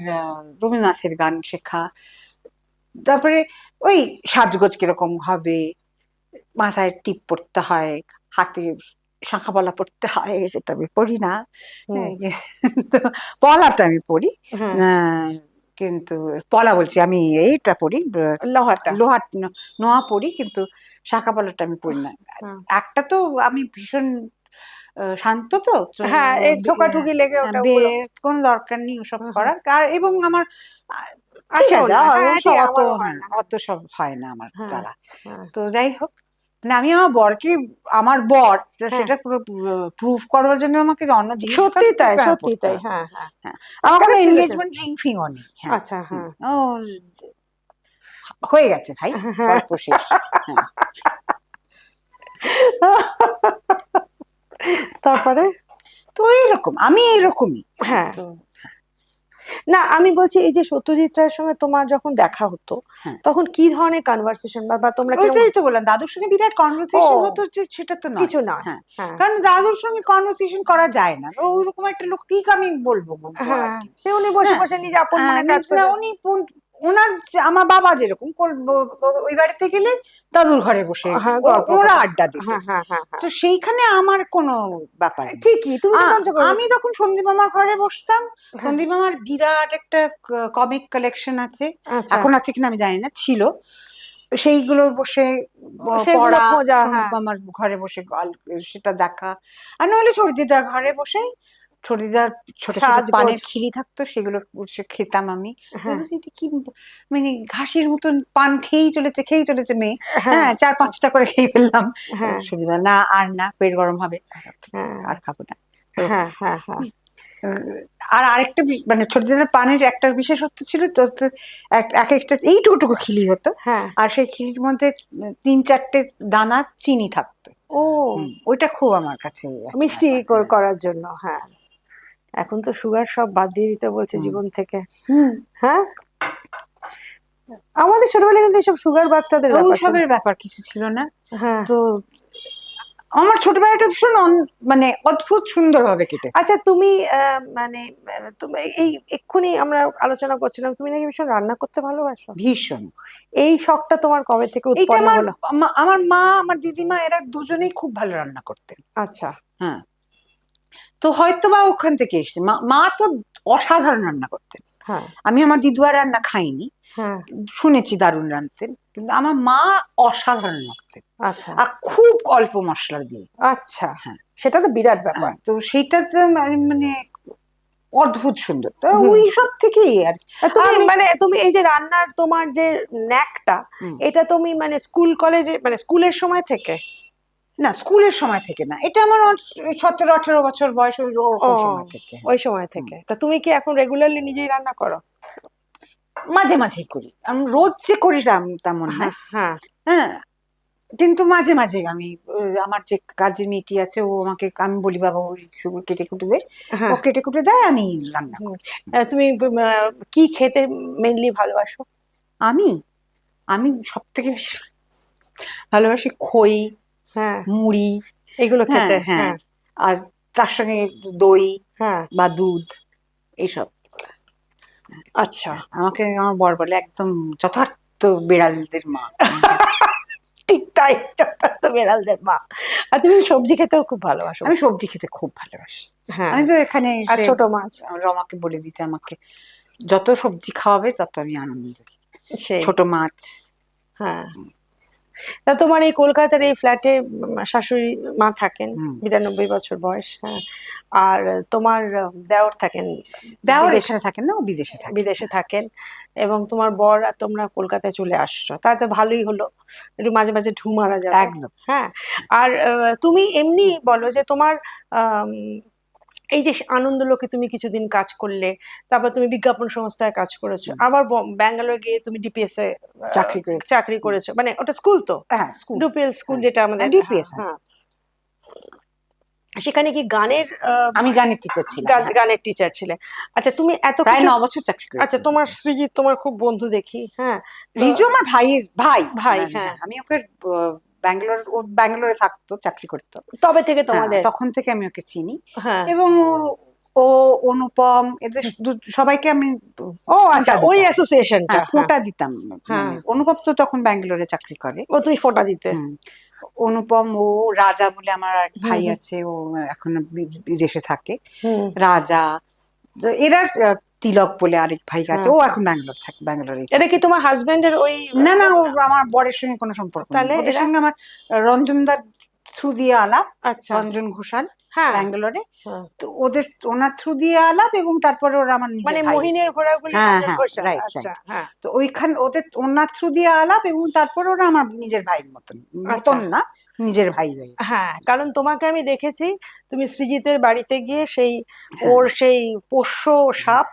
রবীন্দ্রনাথের গান শেখা, তারপরে ওই সাজগোজ কিরকম হবে, মাথায় টিপ পড়তে হয়, হাতে শাঁখা পলা পড়তে হয়, সেটা আমি পড়ি না। হুম, তো পলাটা আমি পড়ি, হ্যাঁ, কিন্তু পলা বলছি, আমি এইটা পড়ি, লোহাটা। লোহার নোয়া পড়ি, কিন্তু শাঁখা পলাটা আমি পড়ি না। হ্যাঁ, একটা তো আমি ভীষণ শান্ত, তো তো হ্যাঁ, এই ঠোকাঠুকি লেগে ওটা ওগুলো। কোনো দরকার নেই ওসব হ্যাঁ, হ্যাঁ, করার। এবং আমার ঠিক আসেও আছে, না, হ্যাঁ, অত ঠিক, অত আমারও হয় হ্যাঁ, না। অত সব হয় না আমার হ্যাঁ, দ্বারা। হ্যাঁ, তো যাই হোক, না আমি আমার বরকে, আমার বর হ্যাঁ, সেটা পুরো প্রুফ করার জন্য আমাকে অন্য জিনিস সত্যি তাই, সত্যি পড়তে তাই, হবে। হ্যাঁ, হ্যাঁ। হ্যাঁ, আমার কেন কোনো ছেলে ছেলে? এনগেজমেন্ট রিং ফিংও নেই। হ্যাঁ, আচ্ছা, হ্যাঁ, ও হয়ে গেছে ভাই, হ্যাঁ। গল্প শেষ। হ্যাঁ, তারপরে? তো এইরকম, আমি এরকমই। হ্যাঁ। তো না, আমি বলছি এই যে সত্যজিৎ রায়ের সঙ্গে তোমার যখন দেখা হতো, হ্যাঁ, তখন কি ধরনের কনভারসেশন বা তোমরা কিরকম? ওইটাই তো বললাম, দাদুর সঙ্গে বিরাট ও, কনভারসেশন হতো, যে সেটা তো নয়। কিছু নয়। হ্যাঁ, হ্যাঁ, কারণ দাদুর সঙ্গে কনভারসেশন করা যায় না, ওইরকম একটা লোক ঠিক আমি বলবো আর হ্যাঁ, কি। সে উনি বসে হ্যাঁ, বসে নিজে আপন মনে কাজ না করে। উনি ওনার আমার বাবা যেরকম ওই বাড়িতে গেলে দাদুর ঘরে বসে হ্যাঁ, গল্প ওরা করে। আড্ডা দিত। হ্যাঁ, হ্যাঁ, হ্যাঁ, হ্যাঁ। তো সেইখানে আমার কোনো ব্যাপার নেই। ঠিকই, তুমি তো তখন আমি তখন সন্দীপ মামার ঘরে বসতাম। হ্যাঁ, সন্দীপ মামার বিরাট একটা কমিক কালেকশন আছে, আচ্ছা, এখন আছে কিনা আমি জানি না, ছিল। সেইগুলো বসে সেগুলো পড়া, খোঁজা, সন্দীপ হ্যাঁ, মামার ঘরে বসে সেটা দেখা। আর নইলে ছড়িদিদার ঘরে বসে, ছড়িদিদার ছোট ছোট সাজগোজ, পানের খিলি থাকতো, সেগুলো বসে খেতাম আমি। হ্যাঁ, এটা কি মানে ঘাসের মতন পান খেয়েই চলেছে মেয়ে। হ্যাঁ, হ্যাঁ, 4-5টা করে খেয়ে ফেললাম। হ্যাঁ, ছড়িদা না, আর না, পেট গরম হবে, হ্যাঁ, আর খাবো না। তো হ্যাঁ, হ্যাঁ, হ্যাঁ, আর আরেকটা মানে ছোটদের পানের একটা বিশেষত্ব ছিল তো, এক একটা এইটুকু খিলি হতো, হ্যাঁ। আর সেই খিলির মধ্যে 3-4টে দানা চিনি থাকতো। ও, ওইটা খুব আমার কাছে একটা মিষ্টি ব্যাপার। হ্যাঁ। করার জন্য, হ্যাঁ। এখন তো সুগার সব বাদ দিয়ে দিতে বলছে হুম। জীবন থেকে। হুম, হ্যাঁ, আমাদের ছোটবেলায় কিন্তু এসব সুগার বাচ্চাদের ব্যাপার ছিল। ওইসবের ব্যাপার কিছু ছিল না। হ্যাঁ। তো আমার ছোটবেলাটা ভীষণ মানে অদ্ভুত সুন্দর ভাবে কেটেছে। আচ্ছা, তুমি মানে তুমি এই এক্ষুনি আমরা আলোচনা করছিলাম, তুমি নাকি ভীষণ রান্না করতে ভালোবাসো। ভীষণ। এই শখটা তোমার কবে থেকে এইটা উৎপন্ন হলো? আমার মা, আমার দিদিমা এরা দুজনেই খুব ভালো রান্না করতেন। আচ্ছা, হ্যাঁ, তো হয়তো বা ওখান থেকে এসছে। মা মা তো অসাধারণ রান্না করতেন। হ্যাঁ, আমি আমার দিদুয়ার রান্না খাইনি, হ্যাঁ, শুনেছি দারুণ রাঁধতেন, কিন্তু আমার মা অসাধারণ রাঁধতেন, আচ্ছা, আর খুব অল্প মশলা দিয়ে। আচ্ছা, হ্যাঁ, সেটা তো বিরাট ব্যাপার। হ্যাঁ, তো সেইটা তো মানে অদ্ভুত সুন্দর, তো হুম। ওই সব থেকেই আর তুমি আমি। মানে তুমি এই যে রান্নার তোমার যে ন্যাকটা, হুম, এটা তুমি মানে স্কুল কলেজে মানে স্কুলের সময় থেকে? না, স্কুলের সময় থেকে না, এটা আমার 17-18 বছর বয়স, ও, ওরকম সময় থেকে। ওই সময় হুম, থেকে। তা তুমি কি এখন রেগুলারলি নিজেই রান্না করো? মাঝে মাঝেই করি, আমি রোজ যে করি তেমন নয়। হ্যাঁ, হ্যাঁ, হ্যাঁ, কিন্তু মাঝে মাঝে আমি আমার যে কাজের মেয়েটি আছে, ও আমাকে, আমি বলি বাবা ওই কেটে কুটে দে, ও হ্যাঁ। কেটে কুটে দেয়, আমি রান্না হুম। করি। তুমি কি খেতে মেনলি ভালোবাসো? আমি আমি সব থেকে বেশি ভালোবাসি খই, হ্যাঁ, মুড়ি। এগুলো হ্যাঁ, খেতে, হ্যাঁ, হ্যাঁ, আর তার সঙ্গে দই হ্যাঁ। বা দুধ, এইসব। আচ্ছা, আমাকে আমার বর বলে একদম যথার্থ বিড়ালদের মা। ঠিক তাই, তো বেড়ালদের মা। আর তুমি সবজি খেতেও খুব ভালোবাসো। আমি সবজি খেতে খুব ভালোবাসি। হ্যাঁ, আমি তো এখানে আর এসে ছোট মাছ। রমাকে বলে দিচ্ছে, আমাকে যত সবজি খাওয়াবে তত আমি আনন্দ পাই। সেই, ছোট মাছ। হ্যাঁ। তা তোমার এই কলকাতার এই ফ্ল্যাটে শাশুড়ি মা থাকেন, হুম, 92 বছর বয়স, হ্যাঁ। আর তোমার দেওর থাকেন দেওর বিদেশে, এখানে থাকেন না, ও বিদেশে থাকে। বিদেশে থাকেন, এবং তোমার বর আর তোমরা কলকাতায় চলে আসছো, তাতে ভালোই হলো, একটু মাঝে মাঝে ঢু মারা যাবে। একদম। হ্যাঁ। আর তুমি এমনি বলো যে তোমার আম, এই যে আনন্দলোকে তুমি কিছুদিন কাজ করলে, তারপর তুমি বিজ্ঞাপন সংস্থায় কাজ করেছো, হুম, আবার ব্যাঙ্গালোর গিয়ে তুমি ডিপিএস এ চাকরি করেছি। চাকরি করেছো, মানে ওটা স্কুল তো, হ্যাঁ, স্কুল। ডিপিএস স্কুল হ্যাঁ, যেটা আমাদের, ডিপিএস। হ্যাঁ, হ্যাঁ। সেখানে কি গানের আমি গানের টিচার ছিলাম। হ্যাঁ, গানের টিচার ছিলেন? আচ্ছা, তুমি এত প্রায় কিছু, 9 বছর চাকরি আচ্ছা, করেছি। তোমার সৃজিত তোমার খুব বন্ধু দেখি, হ্যাঁ। তো রিজু আমার ভাইয়ের ভাই। ভাই, মানে হ্যাঁ। হ্যাঁ, আমি ওকে ও ব্যাঙ্গালোরে থাকতো, চাকরি করতো। তবে থেকে হ্যাঁ, তোমাদের, তখন থেকে আমি ওকে চিনি। হ্যাঁ। এবং ও অনুপম এদের সবাইকে আমি ও আচ্ছা, ফোঁটা ওই দিতাম। অ্যাসোসিয়েশনটা, হ্যাঁ, হ্যাঁ, ফোঁটা দিতাম। হ্যাঁ। মানে অনুপম তো তখন ব্যাঙ্গালোরে চাকরি করে। ও তুমি ফোঁটা দিতে। হুম, অনুপম, ও রাজা বলে আমার এক হুম, ভাই হুম, আছে, ও এখন বিদেশে থাকে। হুম। রাজা, তো এরা তিলক বলে আরেক ভাই আছে, হ্যাঁ। ও এখন ব্যাঙ্গালোরে এটা কি থাকে। তোমার হাজবেন্ডের ওই? না না, ও আমার বরের সঙ্গে কোনো সম্পর্ক নেই, তাহলে ওদের এরা, সঙ্গে আমার রঞ্জনদার থ্রু দিয়ে আলাপ। আচ্ছা, রঞ্জন ঘোষাল, হ্যাঁ ব্যাঙ্গালোরে। হ্যাঁ। তো ওনার থ্রু দিয়ে আলাপ, এবং তারপরে ওরা আমার নিজের মানে ভাই। মহিনের ঘোড়াগুলি হ্যাঁ, রঞ্জন হ্যাঁ, ঘোষাল, রাইট, আচ্ছা রাইট। হ্যাঁ। তো ওদের ওনার থ্রু দিয়ে আলাপ, এবং তারপর ওরা আমার নিজের ভাইয়ের মতন, আচ্ছা না, নিজের ভাই হয়ে গেছে। হ্যাঁ, কারণ তোমাকে আমি দেখেছি তুমি সৃজিতের বাড়িতে গিয়ে সেই হ্যাঁ, ওর সেই পোষ্য সাপ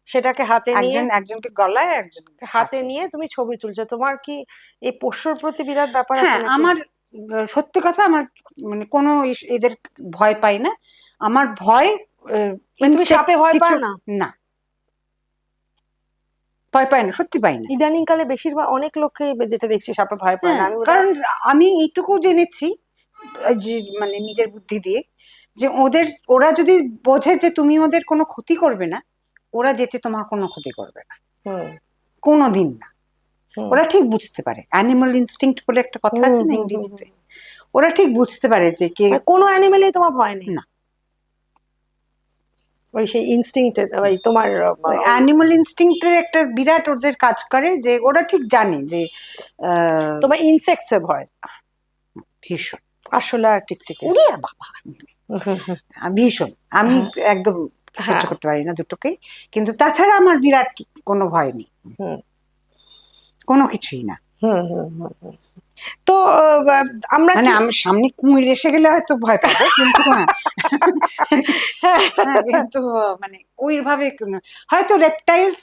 সেটাকে হাতে নিয়ে, একজনকে গলায়, একজন হাতে নিয়ে তুমি ছবি তুলছো। তোমার কি এই পোষ্যর প্রতি বিরাট ব্যাপার আছে হ্যাঁ, নাকি? আমার সত্যি কথা, আমার মানে কোনো এদের ভয় পাই না। আমার ভয় মানে তুমি সাপে insects ভয় পাও কিছু না? না, ভয় পাই না, সত্যি পাই না। ইদানিং কালে বেশিরভাগ অনেক লোককে যেটা দেখছি সাপে ভয় পায় না। হ্যাঁ, আমি কারণ আমি এইটুকু জেনেছি, যে মানে নিজের বুদ্ধি দিয়ে, যে ওরা যদি বোঝে যে তুমি ওদের কোনো ক্ষতি করবে না, ওরা যেতে তোমার কোনো ক্ষতি করবে না, হুম কোনোদিন না। হুম ওরা ঠিক বুঝতে পারে, অ্যানিমাল ইনস্টিংক্ট বলে একটা কথা হুম আছে না হুম হুম ইংরেজিতে। ওরা ঠিক বুঝতে পারে যে কে, মানে কোনো অ্যানিমেলেই তোমার ভয় নেই? না। ওই সেই ইনস্টিংক্ট, ওই তোমার ওই অ্যানিমাল ইনস্টিংক্টের একটা বিরাট ওদের কাজ করে, যে ওরা ঠিক জানে যে তোমার ইনসেক্টস এ ভয়? ভীষণ। আসলে আর টিকটিকি? উড়িয়া বাবা, হুম, হুম, ভীষণ। আমি হ্যাঁ একদম সহ্য হ্যাঁ করতে পারি না দুটোকেই, কিন্তু তাছাড়া আমার বিরাট কোনো ভয় নেই, হুম কোনো কিছুই না। হুম হুম হুম হুম। তো আমরা মানে কি আমার সামনে কুমির এসে গেলে হয়তো ভয় পাবো, কিন্তু হ্যাঁ, হ্যাঁ, কিন্তু মানে ওইভাবে হয়তো রেপটাইলস,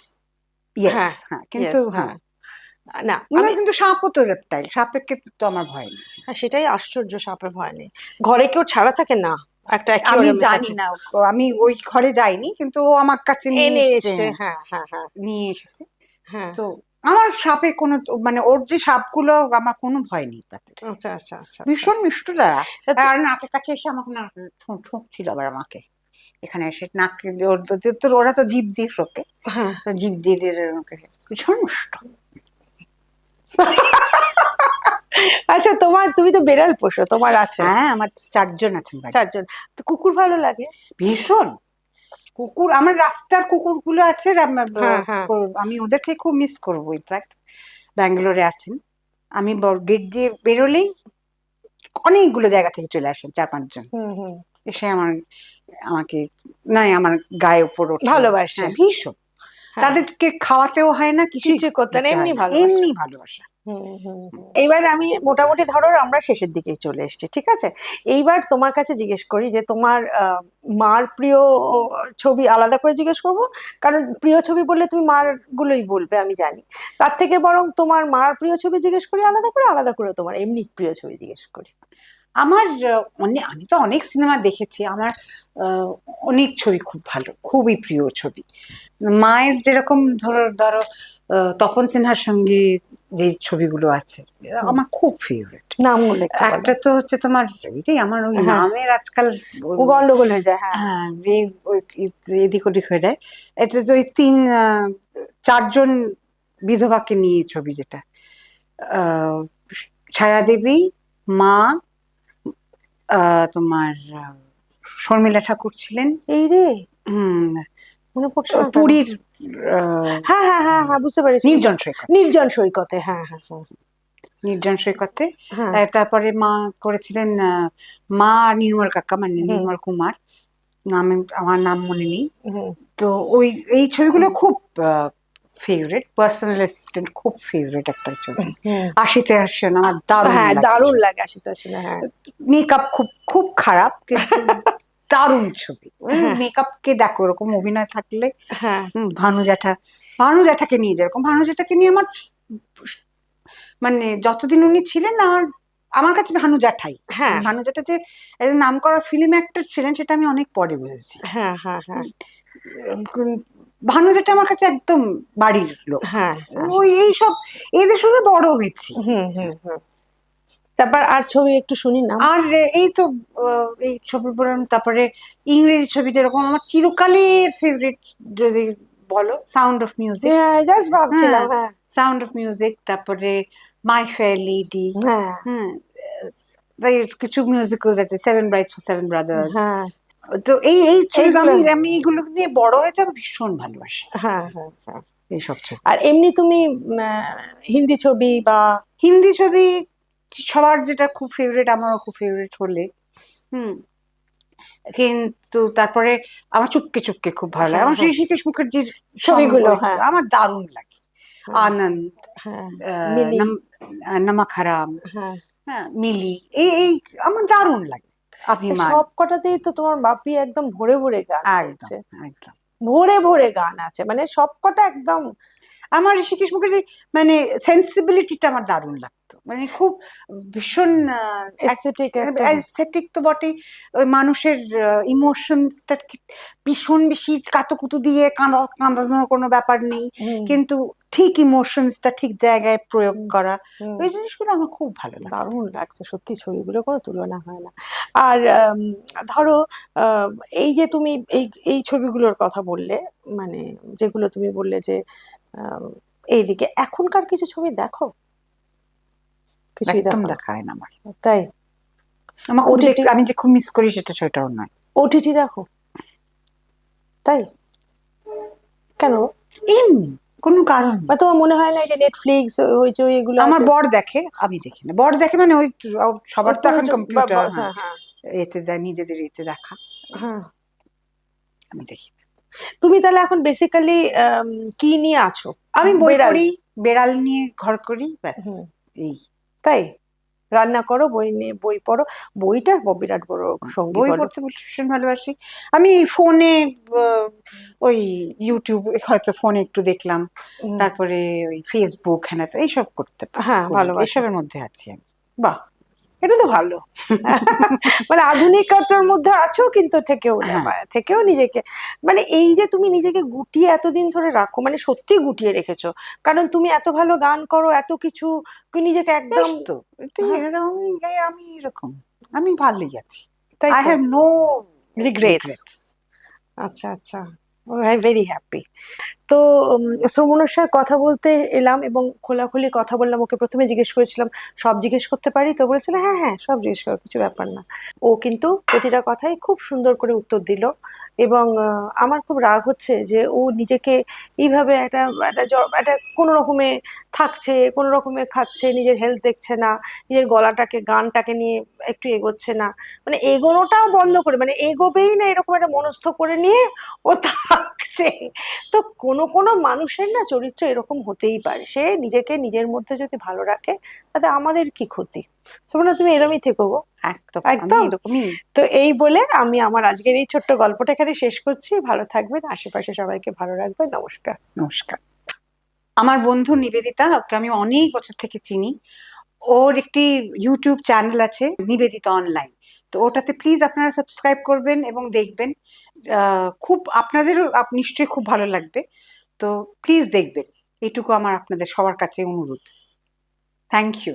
ইয়েস, হ্যাঁ হ্যাঁ, কিন্তু ইয়েস হ্যাঁ, হ্যাঁ না না, আমি কিন্তু সাপও তো রেপটাইল, সাপের তো আমার ভয় নেই। হ্যাঁ, সেটাই আশ্চর্য, সাপে ভয় নেই। ঘরে কেউ ছাড়া থাকে না, একটা আমি অ্যাকুয়ারিয়ামে জানি থাকে। না, আমি ওই ঘরে যাইনি, কিন্তু ও আমার কাছে নিয়ে এনে এসছে, এসছে, হ্যাঁ হ্যাঁ হ্যাঁ নিয়ে এসেছে। হ্যাঁ। তো আমার সাপে কোনো মানে ওর যে সাপগুলো, আমার কোনো ভয় নেই তাতে। আচ্ছা আচ্ছা আচ্ছা আচ্ছা। ভীষণ মিষ্ট তারা। তা তো- আর নাকের কাছে এসে আমাকে না ঠুকছিল আবার আমাকে, এখানে এসে নাক, ওরা তো জিভ দিয়ে শোকে, হ্যাঁ তো জিভ দিয়ে দিয়ে আমাকে, ভীষণ মিষ্ট। আচ্ছা, তুমি তো বেড়াল পোষো, তোমার আছে? হ্যাঁ, আমার 4 জন আছেন বাড়ি। 4 জন। তো কুকুর ভালো লাগে? ভীষণ। কুকুর, আমার রাস্তার কুকুরগুলো আছে, হ্যাঁ হ্যাঁ আমি ওদেরকে খুব মিস করবো। ইনফ্যাক্ট ব্যাঙ্গালোরে আছেন, আমি গেট দিয়ে বেরোলেই অনেকগুলো জায়গা থেকে চলে আসেন, 4-5 জন হুম হুম। এসে আমাকে, নাই, আমার গায়ে উপর ওঠে। ভালোবাসে? হ্যাঁ, ভীষণ। হ্যাঁ, তাদেরকে খাওয়াতেও হয় না, কিছুই কিছুই করতে না, দিতে হয় এমনি না, ভালোবাসে? এমনি ভালোবাসা। হুম হুম হুম। এইবার আমি মোটামুটি ধরো আমরা শেষের দিকে চলে এসেছি, ঠিক আছে? এইবার তোমার কাছে জিজ্ঞেস করি যে তোমার মার প্রিয় ছবি আলাদা করে জিজ্ঞেস করব, কারণ প্রিয় ছবি বললে তুমি মার গুলোই বলবে আমি জানি। তার থেকে বরং তোমার মার প্রিয় ছবি জিজ্ঞেস করি আলাদা করে, আলাদা করে তোমার এমনি প্রিয় ছবি জিজ্ঞেস করি। আমার আমি তো অনেক সিনেমা দেখেছি, আমার আহ, অনেক ছবি খুব ভালো, খুবই প্রিয় ছবি। মায়ের যেরকম ধরো ধরো তপন সিনহার সঙ্গে যে ছবিগুলো আছে, হুম। আমার খুব ফেভারিট। নামগুলো একটু বলো। একটা তো হচ্ছে তোমার, এটাই আমার ওই হ্যাঁ, নামের আজকাল ও গন্ডগোল হয়ে যায়, হ্যাঁ। হ্যাঁ, এদিক ওদিক হয়ে যায়। এটা তো ওই 4 জন বিধবাকে নিয়ে ছবি, যেটা আহ, ছায়াদেবী, মা, তোমার শর্মিলা ঠাকুর ছিলেন, এই রে, হুম, মনে পড়ছে না কেন? পুরীর আহ, হ্যাঁ হ্যাঁ হ্যাঁ হ্যাঁ, বুঝতে পেরেছি নির্জন সৈকত, নির্জন সৈকতে, হ্যাঁ হ্যাঁ হ্যাঁ নির্জন সৈকতে। হ্যাঁ। তারপরে মা করেছিলেন, মা আর নির্মল কাকা, মানে হুম নির্মল কুমার, আমার নাম মনে নেই। হুম তো এই ছবিগুলো খুব ফেভারিট, পার্সোনাল অ্যাসিস্ট্যান্ট খুব ফেভারিট একটা ছবি। হুম। আশিতে আসছেন আমার দারুণ হ্যাঁ, লাগে, দারুণ লাগে আশুতোষ সিনহা, হ্যাঁ। মেকআপ খুব খুব খারাপ, কিন্তু দারুণ ছবি। হ্যাঁ মেকআপ কে দেখো, ওরকম অভিনয় থাকলে। হ্যাঁ ভানু জ্যাঠাকে নিয়ে, যেরকম ভানু জ্যাঠাকে নিয়ে আমার মানে যতদিন উনি ছিলেন না, আমার আমার কাছে ভানু জ্যাঠাই। হ্যাঁ ভানু জ্যাঠা যে একজন নামকরা ফিল্ম অ্যাক্টর ছিলেন, সেটা আমি অনেক পরে বুঝেছি। হ্যাঁ হ্যাঁ হ্যাঁ ভানু জ্যাঠা আমার কাছে একদম বাড়ির লোক। হ্যাঁ হ্যাঁ। ওই এইসব এদের সঙ্গে বড় হয়েছি। হুম হুম হুম। তারপর আর ছবি একটু শুনি না। আর এই তো এই ছবি বললাম, তারপরে ইংরেজি ছবি যেরকম আমার চিরকালের ফেভারিট, যদি বলো, সাউন্ড অফ মিউজিক। হ্যাঁ, জাস্ট ভাবছিলাম, হ্যাঁ, হ্যাঁ সাউন্ড অফ মিউজিক, তারপরে মাই ফেয়ার লেডি। হ্যাঁ হ্যাঁ, তাই কিছু মিউজিক্যাল আছে, 7 Brides for Seven Brothers। হ্যাঁ। তো এই ছবিগুলো এইগুলো, আমি এইগুলো নিয়ে বড় হয়েছে, আমি ভীষণ ভালোবাসি হ্যাঁ হ্যাঁ হ্যাঁ। এইসব ছবি। আর এমনি তুমি হিন্দি ছবি বা হিন্দি ছবি সবার যেটা খুব ফেভারিট, আমারও খুব ফেভারিট হলে, হুম, কিন্তু তারপরে আমার চুপকে চুপকে খুব ভালো লাগে। হ্যাঁ, আমার হ্যাঁ। ঋষিকেশ মুখার্জির ছবিগুলো, ওই হ্যাঁ। আমার দারুণ লাগে। হ্যাঁ, আনন্দ, হ্যাঁ, আহ, মিলি, নমক হারাম, হ্যাঁ। হ্যাঁ, মিলি, এই আমার দারুণ লাগে। অভিমান, সব কটাতেই তো তোমার বাপি একদম ভরে ভরে গান একদম গেয়েছে, একদম। ভরে ভরে গান আছে, মানে সব কটা একদম আমার ঋষিকেশ মুখার্জি মানে সেন্সিবিলিটিটা আমার দারুণ লাগতো, মানে খুব ভীষণ এস্থেটিক একটা। এস্থেটিক তো বটেই, ওই মানুষের ইমোশনসটা ভীষণ বেশি কাতুকুতু দিয়ে কাঁদানোর কোনো ব্যাপার নেই, হুম, কিন্তু ঠিক ইমোশনসটা ঠিক জায়গায় প্রয়োগ হুম, করা, হুম। ওই জিনিসগুলো আমার খুব ভালো লাগে। দারুণ লাগছে সত্যি, ছবিগুলো কোনো তুলনা হয় না। আর ধরো আহ, এই যে তুমি এই এই ছবিগুলোর কথা বললে, মানে যেগুলো তুমি বললে যে আম, এইদিকে এখনকার কিছু ছবি দেখো? কিছুই একদম দেখো না? দেখা হয় না আমার। তাই? আমার খুব ওটিটি, আমি যে খুব মিস করি সেটাও নয়। ওটিটি দেখো? তাই? কেন? এমনি কোনো কারণ নেই। বা তোমার মনে হয় না এই যে নেটফ্লিক্স, হইচই এগুলো আমার আছে? বর দেখে, আমি দেখি না। বর দেখে মানে ওই সবার তো এখন প্রযোজক কম্পিউটার, হ্যাঁ, হ্যাঁ, হ্যাঁ, এতে যায়, নিজেদের এতে দেখা, হ্যাঁ। আমি দেখি না। তুমি তাহলে এখন বেসিক্যালি কি নিয়ে আছো? আমি বই বেড়াল? পড়ি, বেড়াল নিয়ে ঘর করি, ব্যাস হুম। এই। তাই? রান্না করো, বই নিয়ে বই পড়ো। বইটা বিরাট বড় সঙ্গী বই বলো। পড়তে ভীষণ ভালোবাসি। আমি ফোনে ওই ইউটিউব হয়তো ফোনে একটু দেখলাম, হুম, তারপরে ওই ফেসবুক, হ্যাঁ, তো এইসব করতে হ্যাঁ, করি, ভালোবাসো। এসবের মধ্যে আছি আমি। বাহ, এটা তো ভালো। মানে আধুনিকতার মধ্যে আছো কিন্তু থেকেও না, হ্যাঁ, মানে থেকেও নিজেকে, মানে এই যে তুমি নিজেকে গুটিয়ে এতদিন ধরে রাখো, মানে সত্যি গুটিয়ে রেখেছো। কারণ তুমি এত ভালো গান করো, এত কিছু, তুমি নিজেকে একদম। বেশ তো, এটাই, হ্যাঁ, আমি এরকম, আমি ভালোই আছি। তাই আই তো। Have no regrets. রিগ্রেটস। আচ্ছা, আচ্ছা। I very happy. তো সুমনের কথা বলতে এলাম এবং খোলাখুলি কথা বললাম। ওকে প্রথমে জিজ্ঞেস করেছিলাম সব জিজ্ঞেস করতে পারি, তো বলেছিল হ্যাঁ, হ্যাঁ, সব জিজ্ঞেস করো, কিছু ব্যাপার না। ও কিন্তু প্রতিটা কথাই খুব সুন্দর করে উত্তর দিল। এবং আমার খুব রাগ হচ্ছে যে ও নিজেকে এইভাবে একটা কোনো রকমে থাকছে, কোনো রকমে খাচ্ছে, নিজের হেলথ দেখছে না, নিজের গলাটাকে গানটাকে নিয়ে একটু এগোচ্ছে না। মানে এগোনোটাও বন্ধ করে, মানে এগোবেই না এরকম একটা মনস্থ করে নিয়ে ও থাকছে। তো কোনো কোনো মানুষের না চরিত্র এরকম হতেই পারে, সে নিজেকে নিজের মধ্যে যদি ভালো রাখে তাতে আমাদের কি ক্ষতি। সুমনা, তুমি এরমই থেকো গো। একদম, আমি একদম। এরকমই। তো এই বলে আমি আমার আজকের এই ছোট্ট গল্পটা এখানে শেষ করছি। ভালো থাকবেন, আশেপাশে সবাইকে ভালো রাখবেন। নমস্কার। নমস্কার। আমার বন্ধু নিবেদিতা, ওকে আমি অনেক বছর থেকে চিনি। ওর একটি ইউটিউব চ্যানেল আছে, নিবেদিতা অনলাইন। তো ওটাতে প্লিজ আপনারা সাবস্ক্রাইব করবেন এবং দেখবেন। খুব আপনাদেরও নিশ্চয়ই খুব ভালো লাগবে। তো প্লিজ দেখবেন, এইটুকু আমার আপনাদের সবার কাছে অনুরোধ। Thank you.